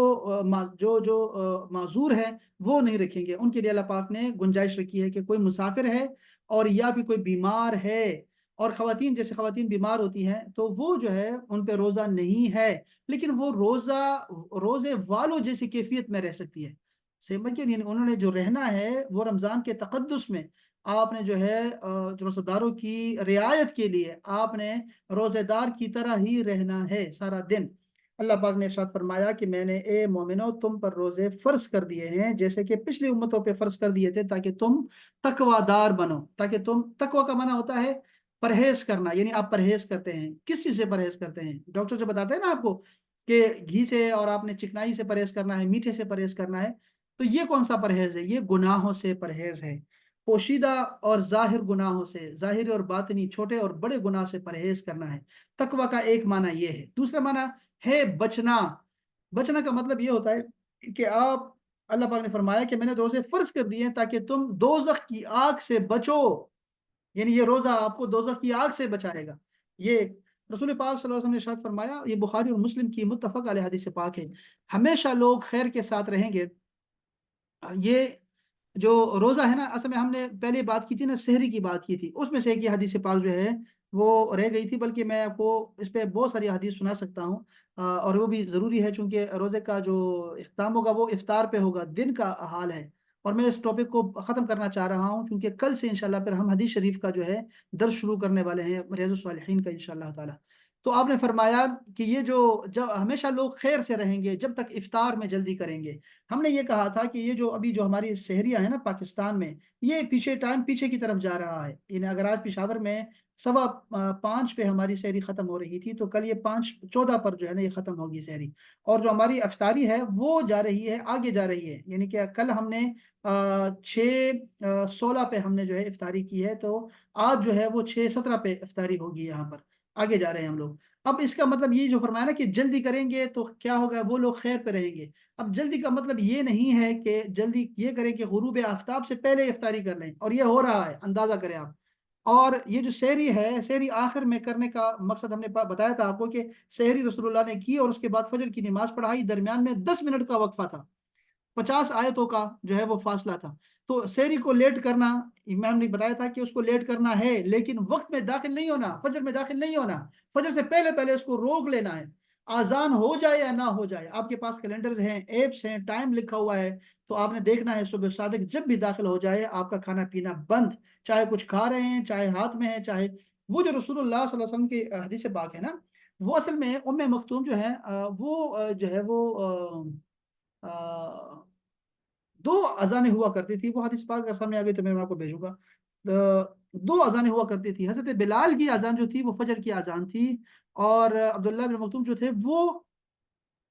معذور ہے وہ نہیں رکھیں گے. ان کے لیے اللہ پاک نے گنجائش رکھی ہے کہ کوئی مسافر ہے اور یا بھی کوئی بیمار ہے، اور خواتین، جیسے خواتین بیمار ہوتی ہیں تو وہ جو ہے ان پہ روزہ نہیں ہے، لیکن وہ روزے والوں جیسی کیفیت میں رہ سکتی ہے. یعنی انہوں نے جو رہنا ہے وہ رمضان کے تقدس میں آپ نے جو ہے روزہ داروں کی رعایت کے لیے آپ نے روزے دار کی طرح ہی رہنا ہے سارا دن. اللہ پاک نے ارشاد فرمایا کہ میں نے اے مومنو تم پر روزے فرض کر دیے ہیں جیسے کہ پچھلی امتوں پہ فرض کر دیے تھے تاکہ تم تقوی دار بنو. تاکہ تم، تقوی کا معنی ہوتا ہے پرہیز کرنا، یعنی آپ پرہیز کرتے ہیں. کس چیز سے پرہیز کرتے ہیں؟ ڈاکٹر جو بتاتے ہیں نا آپ کو کہ گھی سے اور آپ نے چکنائی سے پرہیز کرنا ہے، میٹھے سے پرہیز کرنا ہے، تو یہ کون سا پرہیز ہے؟ یہ گناہوں سے پرہیز ہے. پوشیدہ اور ظاہر گناہوں سے، ظاہری اور باطنی، چھوٹے اور بڑے گناہ سے پرہیز کرنا ہے. تقوی کا ایک معنی یہ ہے. دوسرا معنی ہے بچنا. بچنا کا مطلب یہ ہوتا ہے کہ آپ، اللہ پاک نے فرمایا کہ میں نے روزے فرض کر دیے ہیں تاکہ تم دوزخ کی آگ سے بچو، یعنی یہ روزہ آپ کو دوزخ کی آگ سے بچائے گا. یہ رسول پاک صلی اللہ علیہ وسلم نے ارشاد فرمایا، یہ بخاری اور مسلم کی متفق علیہ حدیث پاک ہے، ہمیشہ لوگ خیر کے ساتھ رہیں گے. یہ جو روزہ ہے نا، اصل میں ہم نے پہلے بات کی تھی نا، سحری کی بات کی تھی، اس میں سے ایک یہ حدیث پاک جو ہے وہ رہ گئی تھی، بلکہ میں آپ کو اس پہ بہت ساری حدیث سنا سکتا ہوں، اور وہ بھی ضروری ہے چونکہ روزے کا جو اختتام ہوگا وہ افطار پہ ہوگا، دن کا حال ہے. اور میں اس ٹاپک کو ختم کرنا چاہ رہا ہوں کیونکہ کل سے انشاءاللہ پھر ہم حدیث شریف کا جو ہے درس شروع کرنے والے ہیں، ریاض الصالحین کا انشاءاللہ تعالی. تو آپ نے فرمایا کہ یہ جب ہمیشہ لوگ خیر سے رہیں گے جب تک افطار میں جلدی کریں گے. ہم نے یہ کہا تھا کہ یہ جو ابھی جو ہماری سحریہ ہے نا پاکستان میں، یہ ٹائم پیچھے کی طرف جا رہا ہے. یعنی اگر آج پشاور میں 5:15 پہ ہماری سحری ختم ہو رہی تھی تو کل یہ 5:14 پر جو ہے نا یہ ختم ہوگی سحری. اور جو ہماری افطاری ہے وہ جا رہی ہے، آگے جا رہی ہے. یعنی کہ کل ہم نے 6:16 پہ ہم نے جو ہے افطاری کی ہے، تو آج جو ہے وہ 6:17 پہ افطاری ہوگی. یہاں پر آگے جا رہے ہیں ہم لوگ. اب اس کا مطلب یہ جو فرمایا نا کہ جلدی کریں گے تو کیا ہوگا، وہ لوگ خیر پہ رہیں گے. اب جلدی کا مطلب یہ نہیں ہے کہ جلدی یہ کریں کہ غروب آفتاب سے پہلے افطاری کر لیں، اور یہ ہو رہا ہے، اندازہ کریں آپ. اور یہ جو سحری ہے، سحری آخر میں کرنے کا مقصد ہم نے بتایا تھا آپ کو کہ سحری رسول اللہ نے کی اور اس کے بعد فجر کی نماز پڑھائی، درمیان میں 10 منٹ کا وقفہ تھا، 50 آیتوں کا جو ہے وہ فاصلہ تھا. تو سحری کو لیٹ کرنا، امام نے بتایا تھا کہ اس کو لیٹ کرنا ہے لیکن وقت میں داخل نہیں ہونا، فجر میں داخل نہیں ہونا، فجر سے پہلے اس کو روک لینا ہے. آزان ہو جائے یا نہ ہو جائے، آپ کے پاس کیلنڈرز ہیں، ایپس ہیں، ٹائم لکھا ہوا ہے، تو آپ نے دیکھنا ہے صبح صادق جب بھی داخل ہو جائے آپ کا کھانا پینا بند، چاہے کچھ کھا رہے ہیں، چاہے ہاتھ میں ہے، چاہے وہ جو رسول اللہ صلی اللہ علیہ وسلم کی حدیث پاک ہے نا، وہ اصل میں مکتوم جو ہے وہ جو ہے وہ دو اذانیں ہوا کرتی تھی. وہ حدیث پاک اگر سامنے آ گئی تو میں آپ کو بھیجوں گا. دو اذانیں ہوا کرتی تھی. حضرت بلال کی اذان جو تھی وہ فجر کی اذان تھی، اور عبداللہ بن مکتوم جو تھے وہ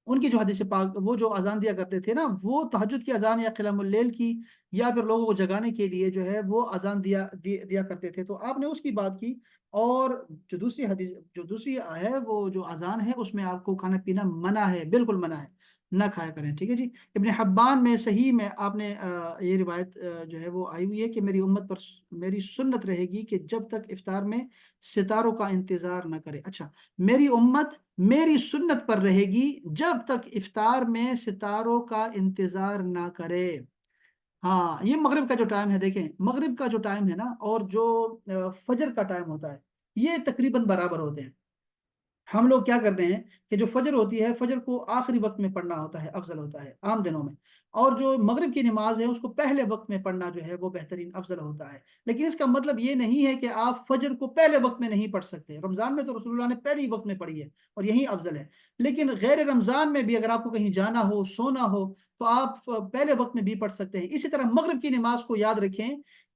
ان کی جو حدیث پاک وہ جو اذان دیا کرتے تھے نا، وہ تہجد کی اذان یا قیام اللیل کی یا پھر لوگوں کو جگانے کے لیے جو ہے وہ اذان دیا کرتے تھے. تو آپ نے اس کی بات کی. اور جو دوسری حدیث جو دوسری ہے وہ جو اذان ہے اس میں آپ کو کھانا پینا منع ہے، بالکل منع ہے، نہ کھایا کریں. ٹھیک ہے جی. ابن حبان میں صحیح میں آپ نے یہ روایت جو ہے وہ آئی ہوئی ہے کہ میری امت پر میری سنت رہے گی کہ جب تک افطار میں ستاروں کا انتظار نہ کرے. اچھا، میری امت میری سنت پر رہے گی جب تک افطار میں ستاروں کا انتظار نہ کرے. ہاں، یہ مغرب کا جو ٹائم ہے، دیکھیں مغرب کا جو ٹائم ہے نا اور جو فجر کا ٹائم ہوتا ہے یہ تقریباً برابر ہوتے ہیں. ہم لوگ کیا کرتے ہیں کہ جو فجر ہوتی ہے، فجر کو آخری وقت میں پڑھنا ہوتا ہے، افضل ہوتا ہے عام دنوں میں، اور جو مغرب کی نماز ہے اس کو پہلے وقت میں پڑھنا جو ہے وہ بہترین افضل ہوتا ہے. لیکن اس کا مطلب یہ نہیں ہے کہ آپ فجر کو پہلے وقت میں نہیں پڑھ سکتے. رمضان میں تو رسول اللہ نے پہلی وقت میں پڑھی ہے اور یہی افضل ہے. لیکن غیر رمضان میں بھی اگر آپ کو کہیں جانا ہو، سونا ہو، تو آپ پہلے وقت میں بھی پڑھ سکتے ہیں. اسی طرح مغرب کی نماز کو یاد رکھیں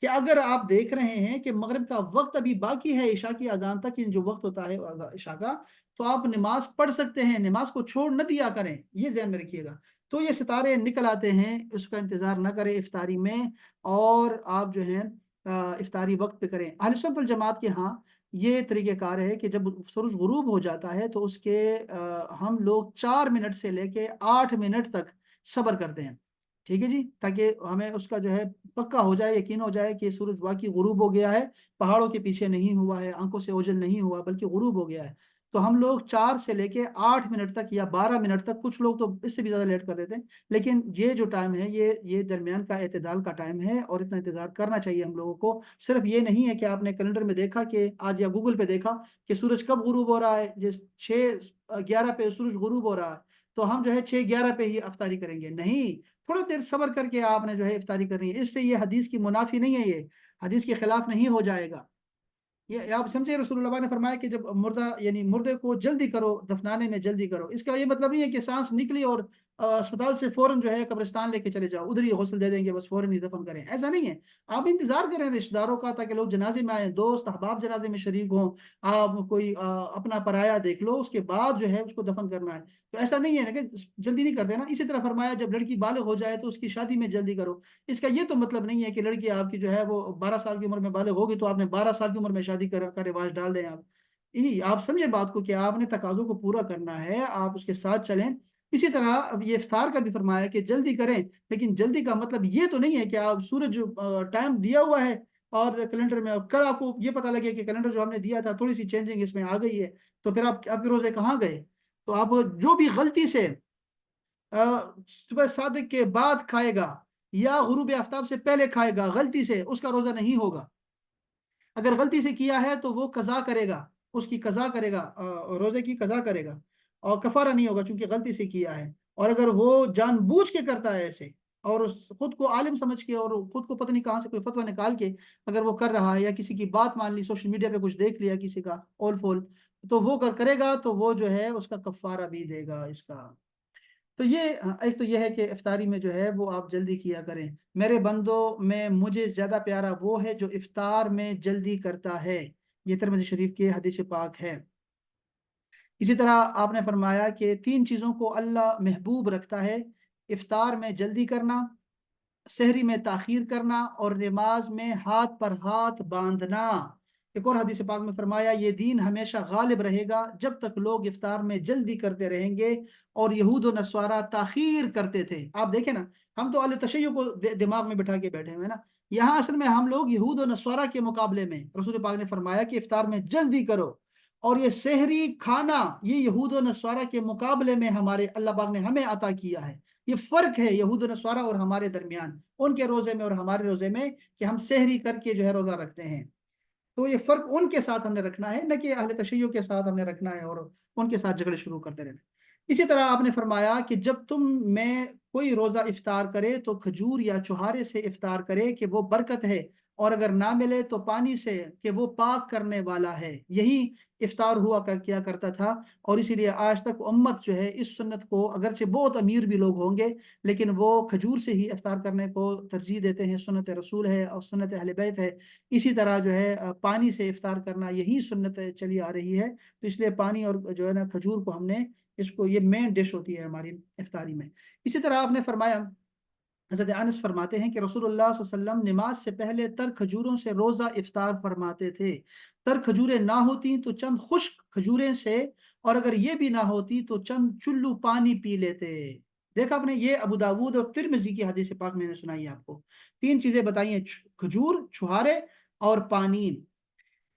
کہ اگر آپ دیکھ رہے ہیں کہ مغرب کا وقت ابھی باقی ہے عشاء کی اذان تک، جو وقت ہوتا ہے عشاء کا، تو آپ نماز پڑھ سکتے ہیں، نماز کو چھوڑ نہ دیا کریں، یہ ذہن میں رکھیے گا. تو یہ ستارے نکل آتے ہیں، اس کا انتظار نہ کریں افطاری میں، اور آپ جو ہے افطاری وقت پہ کریں. اہل سنت والجماعت کے ہاں یہ طریقہ کار ہے کہ جب سورج غروب ہو جاتا ہے تو اس کے ہم لوگ 4 منٹ سے لے کے 8 منٹ تک صبر کرتے ہیں. ٹھیک ہے جی، تاکہ ہمیں اس کا جو ہے پکا ہو جائے، یقین ہو جائے کہ سورج واقعی غروب ہو گیا ہے، پہاڑوں کے پیچھے نہیں ہوا ہے، آنکھوں سے اوجھل نہیں ہوا بلکہ غروب ہو گیا ہے. تو ہم لوگ 4 سے لے کے 8 منٹ تک یا 12 منٹ تک، کچھ لوگ تو اس سے بھی زیادہ لیٹ کر دیتے ہیں، لیکن یہ جو ٹائم ہے یہ درمیان کا اعتدال کا ٹائم ہے، اور اتنا انتظار کرنا چاہیے ہم لوگوں کو. صرف یہ نہیں ہے کہ آپ نے کیلنڈر میں دیکھا کہ آج، یا گوگل پہ دیکھا کہ سورج کب غروب ہو رہا ہے، جس 6:11 پہ سورج غروب ہو رہا ہے تو ہم جو ہے 6:11 پہ ہی افطاری کریں گے. نہیں، تھوڑا دیر صبر کر کے آپ نے جو ہے افطاری کرنی ہے. اس سے یہ حدیث کی منافی نہیں ہے، یہ حدیث کے خلاف نہیں ہو جائے گا. یہ آپ سمجھے، رسول اللہ نے فرمایا کہ جب مردہ یعنی مردے کو جلدی کرو، دفنانے میں جلدی کرو. اس کا یہ مطلب نہیں ہے کہ سانس نکلی اور اسپتال سے فوراً جو ہے قبرستان لے کے چلے جاؤ، ادھر ہی غسل دے دیں گے، بس فوراً ہی دفن کریں. ایسا نہیں ہے. آپ انتظار کریں رشتہ داروں کا، تاکہ لوگ جنازے میں آئیں، دوست احباب جنازے میں شریک ہوں. آپ کوئی اپنا پرایا دیکھ لو، اس کے بعد جو ہے اس کو دفن کرنا ہے. تو ایسا نہیں ہے نا کہ جلدی نہیں کرتے نا. اسی طرح فرمایا جب لڑکی بالغ ہو جائے تو اس کی شادی میں جلدی کرو. اس کا یہ تو مطلب نہیں ہے کہ لڑکی آپ کی جو ہے وہ 12 سال کی عمر میں بالغ ہوگی تو آپ نے 12 سال کی عمر میں شادی کا رواج ڈال دیں. آپ سمجھے بات کو کہ آپ نے تقاضوں کو پورا کرنا ہے، آپ اس کے ساتھ چلیں. اسی طرح اب یہ افطار کا بھی فرمایا کہ جلدی کریں، لیکن جلدی کا مطلب یہ تو نہیں ہے کہ آپ سورج ٹائم دیا ہوا ہے اور کیلنڈر میں کل آپ کو یہ پتہ لگے کہ کیلنڈر جو ہم نے دیا تھا تھوڑی سی چینجنگ اس میں آ گئی ہے، تو پھر آپ کے روزے کہاں گئے؟ تو آپ جو بھی غلطی سے صبح صادق کے بعد کھائے گا یا غروب آفتاب سے پہلے کھائے گا غلطی سے، اس کا روزہ نہیں ہوگا. اگر غلطی سے کیا ہے تو وہ قضا کرے گا، اس کی قضا کرے گا، روزے کی قضا کرے گا، اور کفارہ نہیں ہوگا چونکہ غلطی سے کیا ہے. اور اگر وہ جان بوجھ کے کرتا ہے ایسے، اور خود کو عالم سمجھ کے اور خود کو پتہ نہیں کہاں سے کوئی فتویٰ نکال کے اگر وہ کر رہا ہے، یا کسی کی بات مان لی، سوشل میڈیا پہ کچھ دیکھ لیا کسی کا اول فول، تو وہ کرے گا تو وہ جو ہے اس کا کفارہ بھی دے گا اس کا. تو یہ ایک تو یہ ہے کہ افطاری میں جو ہے وہ آپ جلدی کیا کریں. میرے بندوں میں مجھے زیادہ پیارا وہ ہے جو افطار میں جلدی کرتا ہے. یہ ترمذی شریف کی حدیث پاک ہے. اسی طرح آپ نے فرمایا کہ 3 چیزوں کو اللہ محبوب رکھتا ہے: افطار میں جلدی کرنا، سحری میں تاخیر کرنا، اور نماز میں ہاتھ پر ہاتھ باندھنا. ایک اور حدیث پاک میں فرمایا یہ دین ہمیشہ غالب رہے گا جب تک لوگ افطار میں جلدی کرتے رہیں گے اور یہود و نصارہ تاخیر کرتے تھے. آپ دیکھیں نا، ہم تو اہل تشیع کو دماغ میں بٹھا کے بیٹھے ہوئے نا. یہاں اصل میں ہم لوگ یہود و نصارہ کے مقابلے میں رسول پاک نے فرمایا کہ افطار میں جلدی کرو، اور یہ سحری کھانا یہ یہود و نصارہ کے مقابلے میں ہمارے اللہ پاک نے ہمیں عطا کیا ہے. یہ فرق ہے یہود و نصارہ اور ہمارے درمیان، ان کے روزے میں اور ہمارے روزے میں، کہ ہم سحری کر کے جو ہے روزہ رکھتے ہیں. تو یہ فرق ان کے ساتھ ہم نے رکھنا ہے، نہ کہ اہل تشیع کے ساتھ ہم نے رکھنا ہے اور ان کے ساتھ جھگڑے شروع کرتے رہنا. اسی طرح آپ نے فرمایا کہ جب تم میں کوئی روزہ افطار کرے تو کھجور یا چھہارے سے افطار کرے کہ وہ برکت ہے اور اگر نہ ملے تو پانی سے کہ وہ پاک کرنے والا ہے، یہی افطار ہوا کیا کرتا تھا۔ اور اسی لیے آج تک امت جو ہے اس سنت کو، اگرچہ بہت امیر بھی لوگ ہوں گے لیکن وہ کھجور سے ہی افطار کرنے کو ترجیح دیتے ہیں، سنت رسول ہے اور سنت اہل بیت ہے۔ اسی طرح جو ہے پانی سے افطار کرنا یہی سنت چلی آ رہی ہے، تو اس لیے پانی اور جو ہے نا کھجور کو ہم نے اس کو، یہ مین ڈش ہوتی ہے ہماری افطاری میں۔ اسی طرح آپ نے فرمایا، حضرت انس فرماتے ہیں کہ رسول اللہ صلی اللہ علیہ وسلم نماز سے پہلے تر کھجوروں سے روزہ افطار فرماتے تھے۔ تر کھجوریں نہ ہوتی تو چند خشک کھجوریں سے، اور اگر یہ بھی نہ ہوتی تو چند چلو پانی پی لیتے۔ دیکھا آپ نے، یہ ابو داود اور ترمذی کی حدیث پاک میں نے سنائی آپ کو، تین چیزیں بتائی ہیں، کھجور، چھہارے اور پانی۔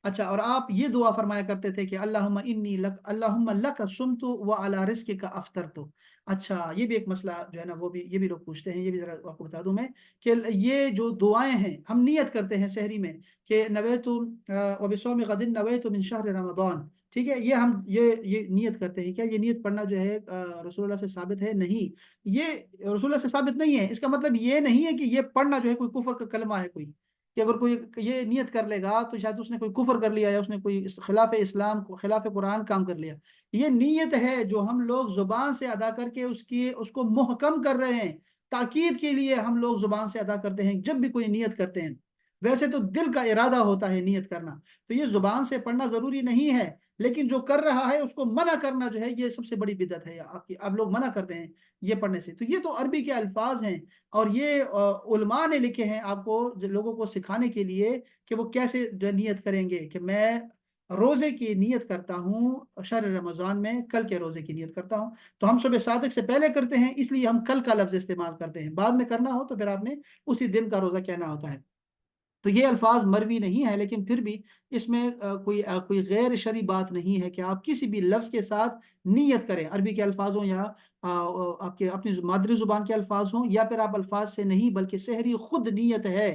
اچھا، اور آپ یہ دعا فرمایا کرتے تھے کہ اللہم انی لک، اللہم لک صمت وعلی رزقک افطرت۔ اچھا، یہ بھی ایک مسئلہ جو ہے نا، وہ بھی، یہ بھی لوگ پوچھتے ہیں، یہ بھی ذرا آپ کو بتا دوں میں کہ یہ جو دعائیں ہیں ہم نیت کرتے ہیں سحری میں کہ نویت وبصوم غد نویت من شہر رمضان، ٹھیک ہے، یہ ہم یہ نیت کرتے ہیں، کیا یہ نیت پڑھنا جو ہے رسول اللہ سے ثابت ہے؟ نہیں، یہ رسول اللہ سے ثابت نہیں ہے۔ اس کا مطلب یہ نہیں ہے کہ یہ پڑھنا جو ہے کوئی کفر کا کلمہ ہے کوئی، کہ اگر کوئی یہ نیت کر لے گا تو شاید اس نے کوئی کفر کر لیا یا اس نے کوئی خلاف اسلام کو، خلاف قرآن کام کر لیا۔ یہ نیت ہے جو ہم لوگ زبان سے ادا کر کے اس کو محکم کر رہے ہیں، تاکید کے لیے ہم لوگ زبان سے ادا کرتے ہیں جب بھی کوئی نیت کرتے ہیں۔ ویسے تو دل کا ارادہ ہوتا ہے نیت کرنا، تو یہ زبان سے پڑھنا ضروری نہیں ہے، لیکن جو کر رہا ہے اس کو منع کرنا جو ہے یہ سب سے بڑی بدعت ہے آپ کی، آپ لوگ منع کرتے ہیں یہ پڑھنے سے۔ تو یہ تو عربی کے الفاظ ہیں، اور یہ علماء نے لکھے ہیں آپ کو لوگوں کو سکھانے کے لیے کہ وہ کیسے نیت کریں گے، کہ میں روزے کی نیت کرتا ہوں شہر رمضان میں، کل کے روزے کی نیت کرتا ہوں۔ تو ہم صبح صادق سے پہلے کرتے ہیں، اس لیے ہم کل کا لفظ استعمال کرتے ہیں، بعد میں کرنا ہو تو پھر آپ نے اسی دن کا روزہ کہنا ہوتا ہے۔ تو یہ الفاظ مروی نہیں ہے، لیکن پھر بھی اس میں کوئی غیر شرعی بات نہیں ہے کہ آپ کسی بھی لفظ کے ساتھ نیت کریں، عربی کے الفاظ ہوں یا آپ کے اپنی مادری زبان کے الفاظ ہوں، یا پھر آپ الفاظ سے نہیں بلکہ سحری خود نیت ہے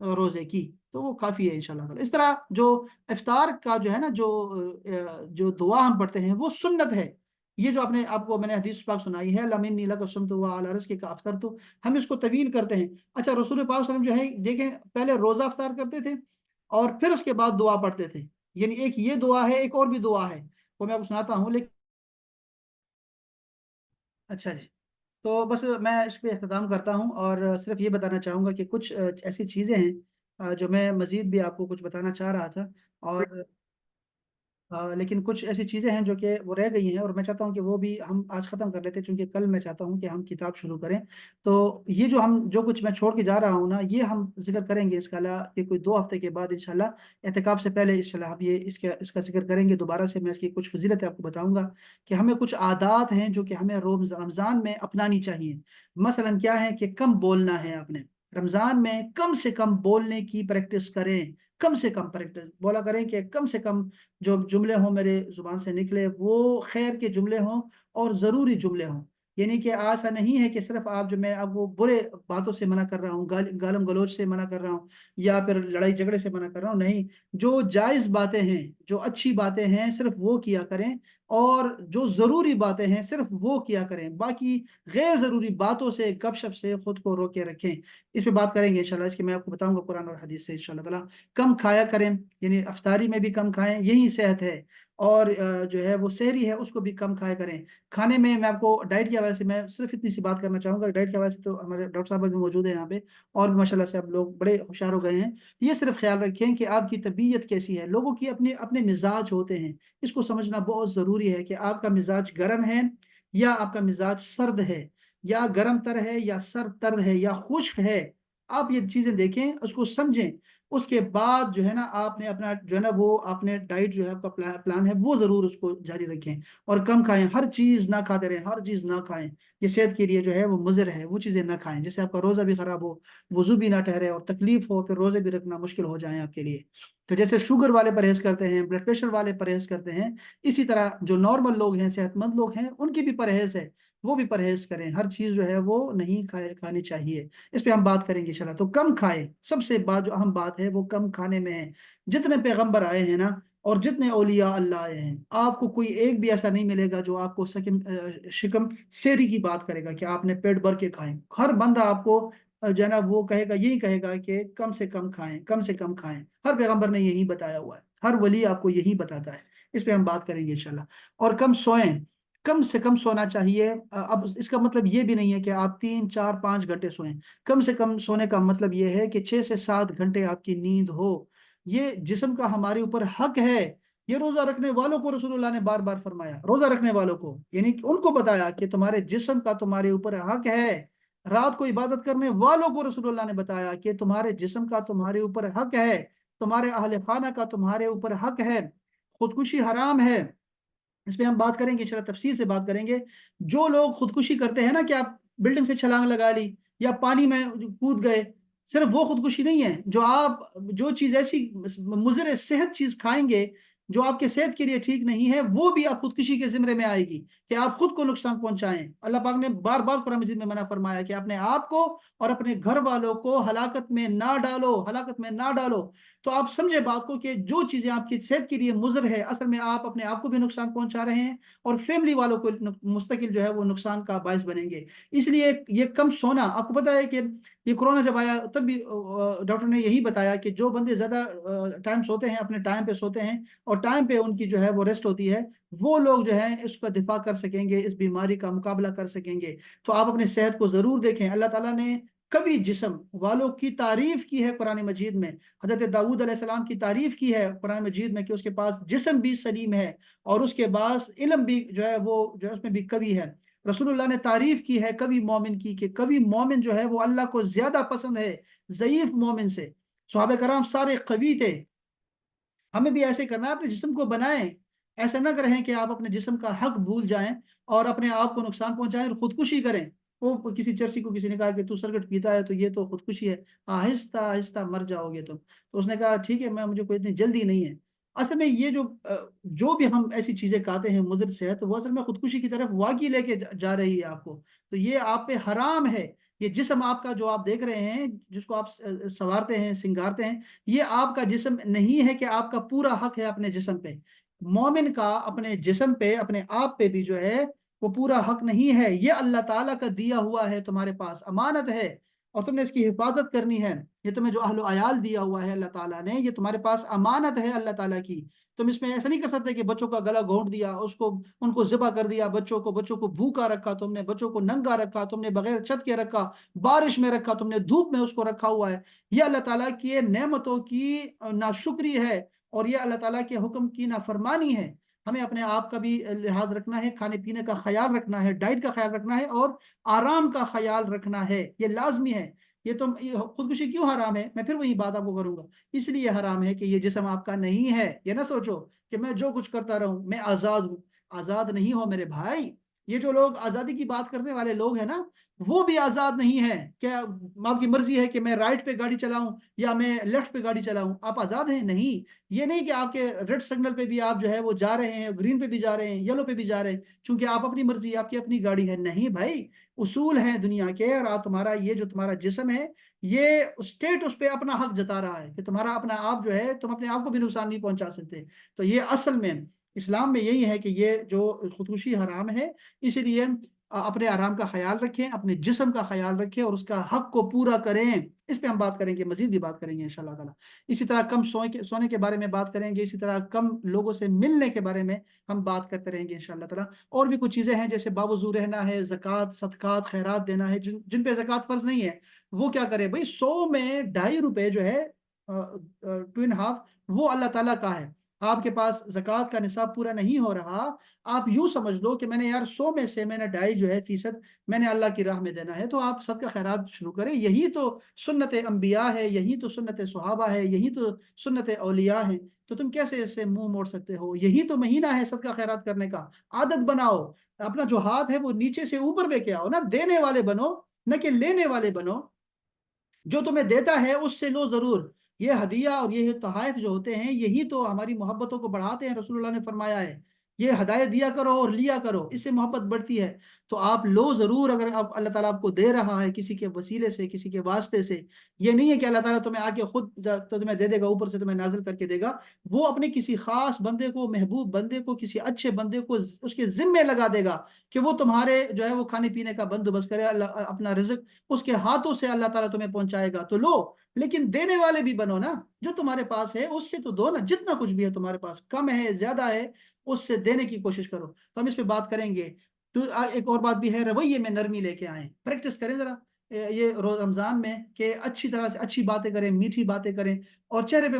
روزے کی، تو وہ کافی ہے انشاءاللہ تعالی۔ اس طرح جو افطار کا جو ہے نا، جو دعا ہم پڑھتے ہیں وہ سنت ہے۔ یہ جو آپ کو میں نے حدیث پاک سنائی ہے، لم انی لک صمت وعلی رزقک افطرت، ہم اس کو طویل کرتے ہیں۔ اچھا، رسول پاک صلی اللہ علیہ وسلم جو ہے دیکھیں پہلے روزہ افطار کرتے تھے اور پھر اس کے بعد دعا پڑھتے تھے، یعنی ایک یہ دعا ہے، ایک اور بھی دعا ہے، وہ میں آپ کو سناتا ہوں لیکن اچھا جی، تو بس میں اس پہ اختتام کرتا ہوں، اور صرف یہ بتانا چاہوں گا کہ کچھ ایسی چیزیں ہیں جو میں مزید بھی آپ کو کچھ بتانا چاہ رہا تھا، اور لیکن کچھ ایسی چیزیں ہیں جو کہ وہ رہ گئی ہیں، اور میں چاہتا ہوں کہ وہ بھی ہم آج ختم کر لیتے ہیں، چونکہ کل میں چاہتا ہوں کہ ہم کتاب شروع کریں۔ تو یہ جو کچھ میں چھوڑ کے جا رہا ہوں نا، یہ ہم ذکر کریں گے اس کا کہ کوئی 2 ہفتے کے بعد انشاءاللہ، اعتکاف سے پہلے انشاءاللہ ہم یہ اس کا ذکر کریں گے دوبارہ سے۔ میں اس کی کچھ فضیلتیں آپ کو بتاؤں گا کہ ہمیں کچھ عادات ہیں جو کہ ہمیں رمضان میں اپنانی چاہیے۔ مثلا کیا ہے کہ کم بولنا ہے، آپ نے رمضان میں کم سے کم بولنے کی پریکٹس کریں، کم سے کم پریکٹس بولا کریں، کہ کم سے کم جو جملے ہوں میرے زبان سے نکلے وہ خیر کے جملے ہوں اور ضروری جملے ہوں۔ یعنی کہ ایسا نہیں ہے کہ صرف میں آپ کو برے باتوں سے منع کر رہا ہوں، گالم گلوچ سے منع کر رہا ہوں، یا پھر لڑائی جھگڑے سے منع کر رہا ہوں، نہیں، جو جائز باتیں ہیں، جو اچھی باتیں ہیں صرف وہ کیا کریں، اور جو ضروری باتیں ہیں صرف وہ کیا کریں، باقی غیر ضروری باتوں سے، گپ شپ سے خود کو روکے رکھیں۔ اس پہ بات کریں گے انشاءاللہ، اس کے میں آپ کو بتاؤں گا قرآن اور حدیث سے انشاءاللہ تعالی۔ کم کھایا کریں، یعنی افطاری میں بھی کم کھائیں، یہی صحت ہے، اور جو ہے وہ سحری ہے اس کو بھی کم کھایا کریں۔ کھانے میں آپ کو ڈائٹ کے حوالے سے میں صرف اتنی سی بات کرنا چاہوں گا، ڈائٹ کے حوالے سے تو ہمارے ڈاکٹر صاحب بھی موجود ہیں یہاں پہ، اور بھی ماشاءاللہ سے اب لوگ بڑے ہوشیار ہو گئے ہیں۔ یہ صرف خیال رکھیں کہ آپ کی طبیعت کیسی ہے، لوگوں کی اپنے مزاج ہوتے ہیں، اس کو سمجھنا بہت ضروری ہے کہ آپ کا مزاج گرم ہے یا آپ کا مزاج سرد ہے، یا گرم تر ہے یا سرد تر ہے یا خشک ہے۔ آپ یہ چیزیں دیکھیں، اس کو سمجھیں، اس کے بعد جو ہے نا آپ نے اپنا جو ہے نا وہ آپ نے ڈائٹ جو ہے آپ کا پلان ہے وہ ضرور اس کو جاری رکھیں، اور کم کھائیں، ہر چیز نہ کھاتے رہیں، ہر چیز نہ کھائیں، یہ صحت کے لیے جو ہے وہ مضر ہے، وہ چیزیں نہ کھائیں جس سے آپ کا روزہ بھی خراب ہو، وضو بھی نہ ٹھہرے اور تکلیف ہو، پھر روزے بھی رکھنا مشکل ہو جائیں آپ کے لیے۔ تو جیسے شوگر والے پرہیز کرتے ہیں، بلڈ پریشر والے پرہیز کرتے ہیں، اسی طرح جو نارمل لوگ ہیں، صحت مند لوگ ہیں، ان کی بھی پرہیز ہے، وہ بھی پرہیز کریں، ہر چیز جو ہے وہ نہیں کھانی چاہیے۔ اس پہ ہم بات کریں گے انشاءاللہ۔ تو کم کھائیں، سب سے جو اہم بات ہے وہ کم کھانے میں ہے۔ جتنے پیغمبر آئے ہیں نا، اور جتنے اولیاء اللہ آئے ہیں، آپ کو کوئی ایک بھی ایسا نہیں ملے گا جو آپ کو شکم سیری کی بات کرے گا کہ آپ نے پیٹ بھر کے کھائیں۔ ہر بندہ آپ کو جو ہے نا وہ کہے گا, یہی کہے گا کہ کم سے کم کھائیں, کم سے کم کھائیں. ہر پیغمبر نے یہی بتایا ہوا ہے, ہر ولی آپ کو یہی بتاتا ہے. اس پہ ہم بات کریں گے انشاءاللہ. اور کم سوئیں, کم سے کم سونا چاہیے. اب اس کا مطلب یہ بھی نہیں ہے کہ آپ 3 4 5 گھنٹے سوئیں. کم سے کم سونے کا مطلب یہ ہے کہ 6 سے 7 گھنٹے آپ کی نیند ہو. یہ جسم کا ہمارے اوپر حق ہے. یہ روزہ رکھنے والوں کو رسول اللہ نے بار بار فرمایا, روزہ رکھنے والوں کو, یعنی کہ ان کو بتایا کہ تمہارے جسم کا تمہارے اوپر حق ہے. رات کو عبادت کرنے والوں کو رسول اللہ نے بتایا کہ تمہارے جسم کا تمہارے اوپر حق ہے, تمہارے اہل خانہ کا تمہارے اوپر حق ہے. خودکشی حرام ہے. اس پہ ہم بات کریں گے انشاءاللہ, تفصیل سے بات کریں گے. جو لوگ خودکشی کرتے ہیں نا, کہ آپ بلڈنگ سے چھلانگ لگا لی یا پانی میں کود گئے, صرف وہ خودکشی نہیں ہے. جو چیز ایسی مضر صحت چیز کھائیں گے جو آپ کے صحت کے لیے ٹھیک نہیں ہے, وہ بھی آپ خودکشی کے زمرے میں آئے گی کہ آپ خود کو نقصان پہنچائیں. اللہ پاک نے بار بار قرآن مجید میں منع فرمایا کہ اپنے آپ کو اور اپنے گھر والوں کو ہلاکت میں نہ ڈالو, ہلاکت میں نہ ڈالو. تو آپ سمجھے بات کو کہ جو چیزیں آپ کی صحت کے لیے مضر ہے, اصل میں آپ اپنے آپ کو بھی نقصان پہنچا رہے ہیں اور فیملی والوں کو مستقل جو ہے وہ نقصان کا باعث بنیں گے. اس لیے یہ کم سونا, آپ کو پتا ہے کہ یہ کورونا جب آیا تب بھی ڈاکٹر نے یہی بتایا کہ جو بندے زیادہ ٹائم سوتے ہیں, اپنے ٹائم پہ سوتے ہیں اور ٹائم پہ ان کی جو ہے وہ ریسٹ ہوتی ہے, وہ لوگ جو ہیں اس کا دفاع کر سکیں گے, اس بیماری کا مقابلہ کر سکیں گے. تو آپ اپنے صحت کو ضرور دیکھیں. اللہ تعالیٰ نے کبھی جسم والوں کی تعریف کی ہے قرآن مجید میں. حضرت داؤد علیہ السلام کی تعریف کی ہے قرآن مجید میں کہ اس کے پاس جسم بھی سلیم ہے اور اس کے پاس علم بھی جو ہے وہ جو ہے اس میں بھی قوی ہے. رسول اللہ نے تعریف کی ہے کبھی مومن کی کہ کبھی مومن جو ہے وہ اللہ کو زیادہ پسند ہے ضعیف مومن سے. صحابہ کرام سارے قوی تھے. ہمیں بھی ایسے کرنا ہے, اپنے جسم کو بنائیں. ایسا نہ کریں کہ آپ اپنے جسم کا حق بھول جائیں اور اپنے آپ کو نقصان پہنچائیں اور خودکشی کریں. وہ کسی چرسی کو کسی نے کہا کہ تو سرگٹ پیتا ہے تو یہ تو خودکشی ہے, آہستہ آہستہ مر جاؤ گے تم. تو اس نے کہا ٹھیک ہے, مجھے کوئی اتنی جلدی نہیں ہے. اصل میں یہ جو بھی ہم ایسی چیزیں کھاتے ہیں مضر صحت, وہ اصل میں خودکشی کی طرف واقعی لے کے جا رہی ہے آپ کو. تو یہ آپ پہ حرام ہے. یہ جسم آپ کا جو آپ دیکھ رہے ہیں, جس کو آپ سنوارتے ہیں سنگارتے ہیں, یہ آپ کا جسم نہیں ہے کہ آپ کا پورا حق ہے اپنے جسم پہ. مومن کا اپنے جسم پہ, اپنے آپ پہ بھی جو ہے وہ پورا حق نہیں ہے. یہ اللہ تعالیٰ کا دیا ہوا ہے, تمہارے پاس امانت ہے اور تم نے اس کی حفاظت کرنی ہے. یہ تمہیں جو اہل و عیال دیا ہوا ہے اللہ تعالیٰ نے, یہ تمہارے پاس امانت ہے اللہ تعالیٰ کی. تم اس میں ایسا نہیں کر سکتے کہ بچوں کا گلا گھونٹ دیا, ان کو ذبح کر دیا, بچوں کو بھوکا رکھا تم نے, بچوں کو ننگا رکھا تم نے, بغیر چھت کے رکھا, بارش میں رکھا تم نے, دھوپ میں اس کو رکھا ہوا ہے. یہ اللہ تعالیٰ کی نعمتوں کی ناشکری ہے اور یہ اللہ تعالیٰ کے حکم کی نافرمانی ہے. ہمیں اپنے آپ کا بھی لحاظ رکھنا ہے, کھانے پینے کا خیال رکھنا ہے, ڈائٹ کا خیال رکھنا ہے اور آرام کا خیال رکھنا ہے. یہ لازمی ہے. یہ خودکشی کیوں حرام ہے, میں پھر وہی بات آپ کو کروں گا. اس لیے حرام ہے کہ یہ جسم آپ کا نہیں ہے. یہ نہ سوچو کہ میں جو کچھ کرتا رہوں, میں آزاد ہوں. آزاد نہیں ہو میرے بھائی. یہ جو لوگ آزادی کی بات کرنے والے لوگ ہیں نا, وہ بھی آزاد نہیں ہے. کیا آپ کی مرضی ہے کہ میں رائٹ پہ گاڑی چلاؤں یا میں لیفٹ پہ گاڑی چلاؤں؟ آپ آزاد ہیں؟ نہیں. یہ نہیں کہ آپ کے ریڈ سگنل پہ بھی آپ جو ہے وہ جا رہے ہیں, گرین پہ بھی جا رہے ہیں, یلو پہ بھی جا رہے ہیں چونکہ آپ اپنی مرضی, آپ کی اپنی گاڑی ہے. نہیں بھائی, اصول ہیں دنیا کے. اور تمہارا یہ جو تمہارا جسم ہے, یہ اسٹیٹ اس پہ اپنا حق جتا رہا ہے کہ تمہارا اپنا آپ جو ہے, تم اپنے آپ کو بھی نقصان نہیں پہنچا سکتے. تو یہ اصل میں اسلام میں یہی ہے کہ یہ جو خودکشی حرام ہے. اسی لیے اپنے آرام کا خیال رکھیں, اپنے جسم کا خیال رکھیں اور اس کا حق کو پورا کریں. اس پہ ہم بات کریں گے, مزید بھی بات کریں گے انشاءاللہ تعالی. اسی طرح کم سونے کے بارے میں بات کریں گے. اسی طرح کم لوگوں سے ملنے کے بارے میں ہم بات کرتے رہیں گے انشاءاللہ تعالی. اور بھی کچھ چیزیں ہیں جیسے باوضو رہنا ہے, زکوٰۃ, صدقات, خیرات دینا ہے. جن پہ زکوٰۃ فرض نہیں ہے وہ کیا کرے بھائی. 100 میں 2.5 روپے جو ہے 2.5 وہ اللہ تعالیٰ کا ہے. آپ کے پاس زکوٰۃ کا نصاب پورا نہیں ہو رہا, آپ یوں سمجھ لو کہ میں نے یار 100 میں سے میں نے 2.5 جو ہے فیصد میں نے اللہ کی راہ میں دینا ہے. تو آپ صدقہ خیرات شروع کریں. یہی تو سنت انبیاء ہے, یہی تو سنت صحابہ ہے, یہی تو سنت اولیاء ہے. تو تم کیسے اسے منہ موڑ سکتے ہو؟ یہی تو مہینہ ہے صدقہ خیرات کرنے کا. عادت بناؤ, اپنا جو ہاتھ ہے وہ نیچے سے اوپر لے کے آؤ نا. دینے والے بنو نہ کہ لینے والے بنو. جو تمہیں دیتا ہے اس سے لو ضرور. یہ ہدیہ اور یہ تحائف جو ہوتے ہیں, یہی تو ہماری محبتوں کو بڑھاتے ہیں. رسول اللہ نے فرمایا ہے یہ ہدایت دیا کرو اور لیا کرو، اس سے محبت بڑھتی ہے۔ تو آپ لو ضرور، اگر آپ اللہ تعالیٰ آپ کو دے رہا ہے کسی کے وسیلے سے، کسی کے واسطے سے، یہ نہیں ہے کہ اللہ تعالیٰ تمہیں آ کے خود تو تمہیں دے دے گا، اوپر سے تمہیں نازل کر کے دے گا۔ وہ اپنے کسی خاص بندے کو، محبوب بندے کو، کسی اچھے بندے کو اس کے ذمے لگا دے گا کہ وہ تمہارے جو ہے وہ کھانے پینے کا بندوبست کرے، اللہ اپنا رزق اس کے ہاتھوں سے اللہ تعالیٰ تمہیں پہنچائے گا۔ تو لو، لیکن دینے والے بھی بنو نا، جو تمہارے پاس ہے اس سے تو دو نا، جتنا کچھ بھی ہے تمہارے پاس، کم ہے زیادہ ہے، اس سے دینے کی کوشش کرو۔ تو ہم اس پہ بات کریں گے۔ تو ایک اور بات بھی ہے، رویے میں نرمی لے کے آئیں، پریکٹس کریں ذرا یہ روز رمضان میں، کہ اچھی طرح سے اچھی باتیں کریں، میٹھی باتیں کریں، اور چہرے پہ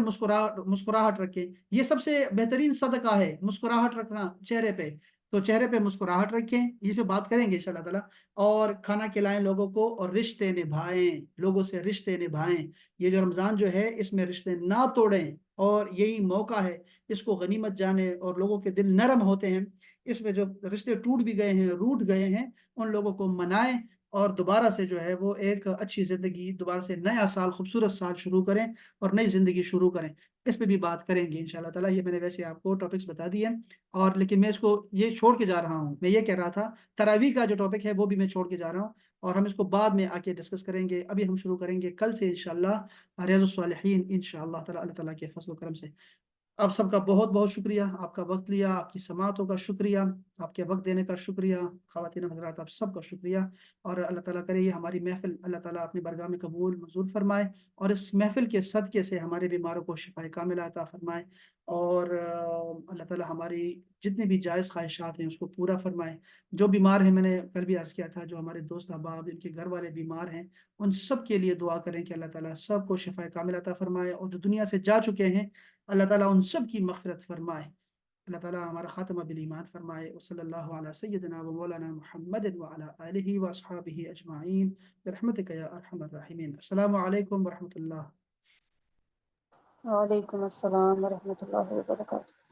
مسکراہٹ رکھیں۔ یہ سب سے بہترین صدقہ ہے، مسکراہٹ رکھنا چہرے پہ۔ تو چہرے پہ مسکراہٹ رکھیں، اس پہ بات کریں گے ان شاء اللہ تعالیٰ۔ اور کھانا کھلائیں لوگوں کو، اور رشتے نبھائیں، لوگوں سے رشتے نبھائیں۔ یہ جو رمضان جو ہے اس میں رشتے نہ توڑیں، اور یہی موقع ہے، اس کو غنیمت جانیں، اور لوگوں کے دل نرم ہوتے ہیں، اس میں جو رشتے ٹوٹ بھی گئے ہیں، روٹ گئے ہیں، ان لوگوں کو منائیں، اور دوبارہ سے جو ہے وہ ایک اچھی زندگی، دوبارہ سے نیا سال، خوبصورت سال شروع کریں، اور نئی زندگی شروع کریں۔ اس پہ بھی بات کریں گے انشاءاللہ تعالیٰ۔ یہ میں نے ویسے آپ کو ٹاپکس بتا دیے، اور لیکن میں اس کو یہ چھوڑ کے جا رہا ہوں، میں یہ کہہ رہا تھا تراویح کا جو ٹاپک ہے وہ بھی میں چھوڑ کے جا رہا ہوں، اور ہم اس کو بعد میں آ کے ڈسکس کریں گے۔ ابھی ہم شروع کریں گے کل سے انشاءاللہ ریاض الصالحین انشاءاللہ تعالیٰ، اللہ تعالیٰ کے فضل و کرم سے۔ آپ سب کا بہت بہت شکریہ، آپ کا وقت لیا، آپ کی سماعتوں کا شکریہ، آپ کے وقت دینے کا شکریہ، خواتین و حضرات آپ سب کا شکریہ۔ اور اللہ تعالیٰ کرے یہ ہماری محفل اللہ تعالیٰ اپنی بارگاہ میں قبول منظور فرمائے، اور اس محفل کے صدقے سے ہمارے بیماروں کو شفائے کاملہ عطا فرمائے، اور اللہ تعالیٰ ہماری جتنے بھی جائز خواہشات ہیں اس کو پورا فرمائے۔ جو بیمار ہیں، میں نے کل بھی عرض کیا تھا، جو ہمارے دوست احباب ان کے گھر والے بیمار ہیں، ان سب کے لیے دعا کریں کہ اللہ تعالیٰ سب کو شفائے کاملہ عطا فرمائے، اور جو دنیا سے جا چکے ہیں اللہ تعالیٰ ان سب کی مغفرت فرمائے۔ اللہ تعالیٰ ہمارا خاتمہ بالایمان فرمائے۔ وصلی اللہ علی سیدنا و مولانا محمد وعلی آلہ واصحابہ اجمعین برحمتک یا ارحم الراحمین۔ السلام علیکم ورحمۃ اللہ۔ وعلیکم السلام ورحمۃ اللہ وبرکاتہ۔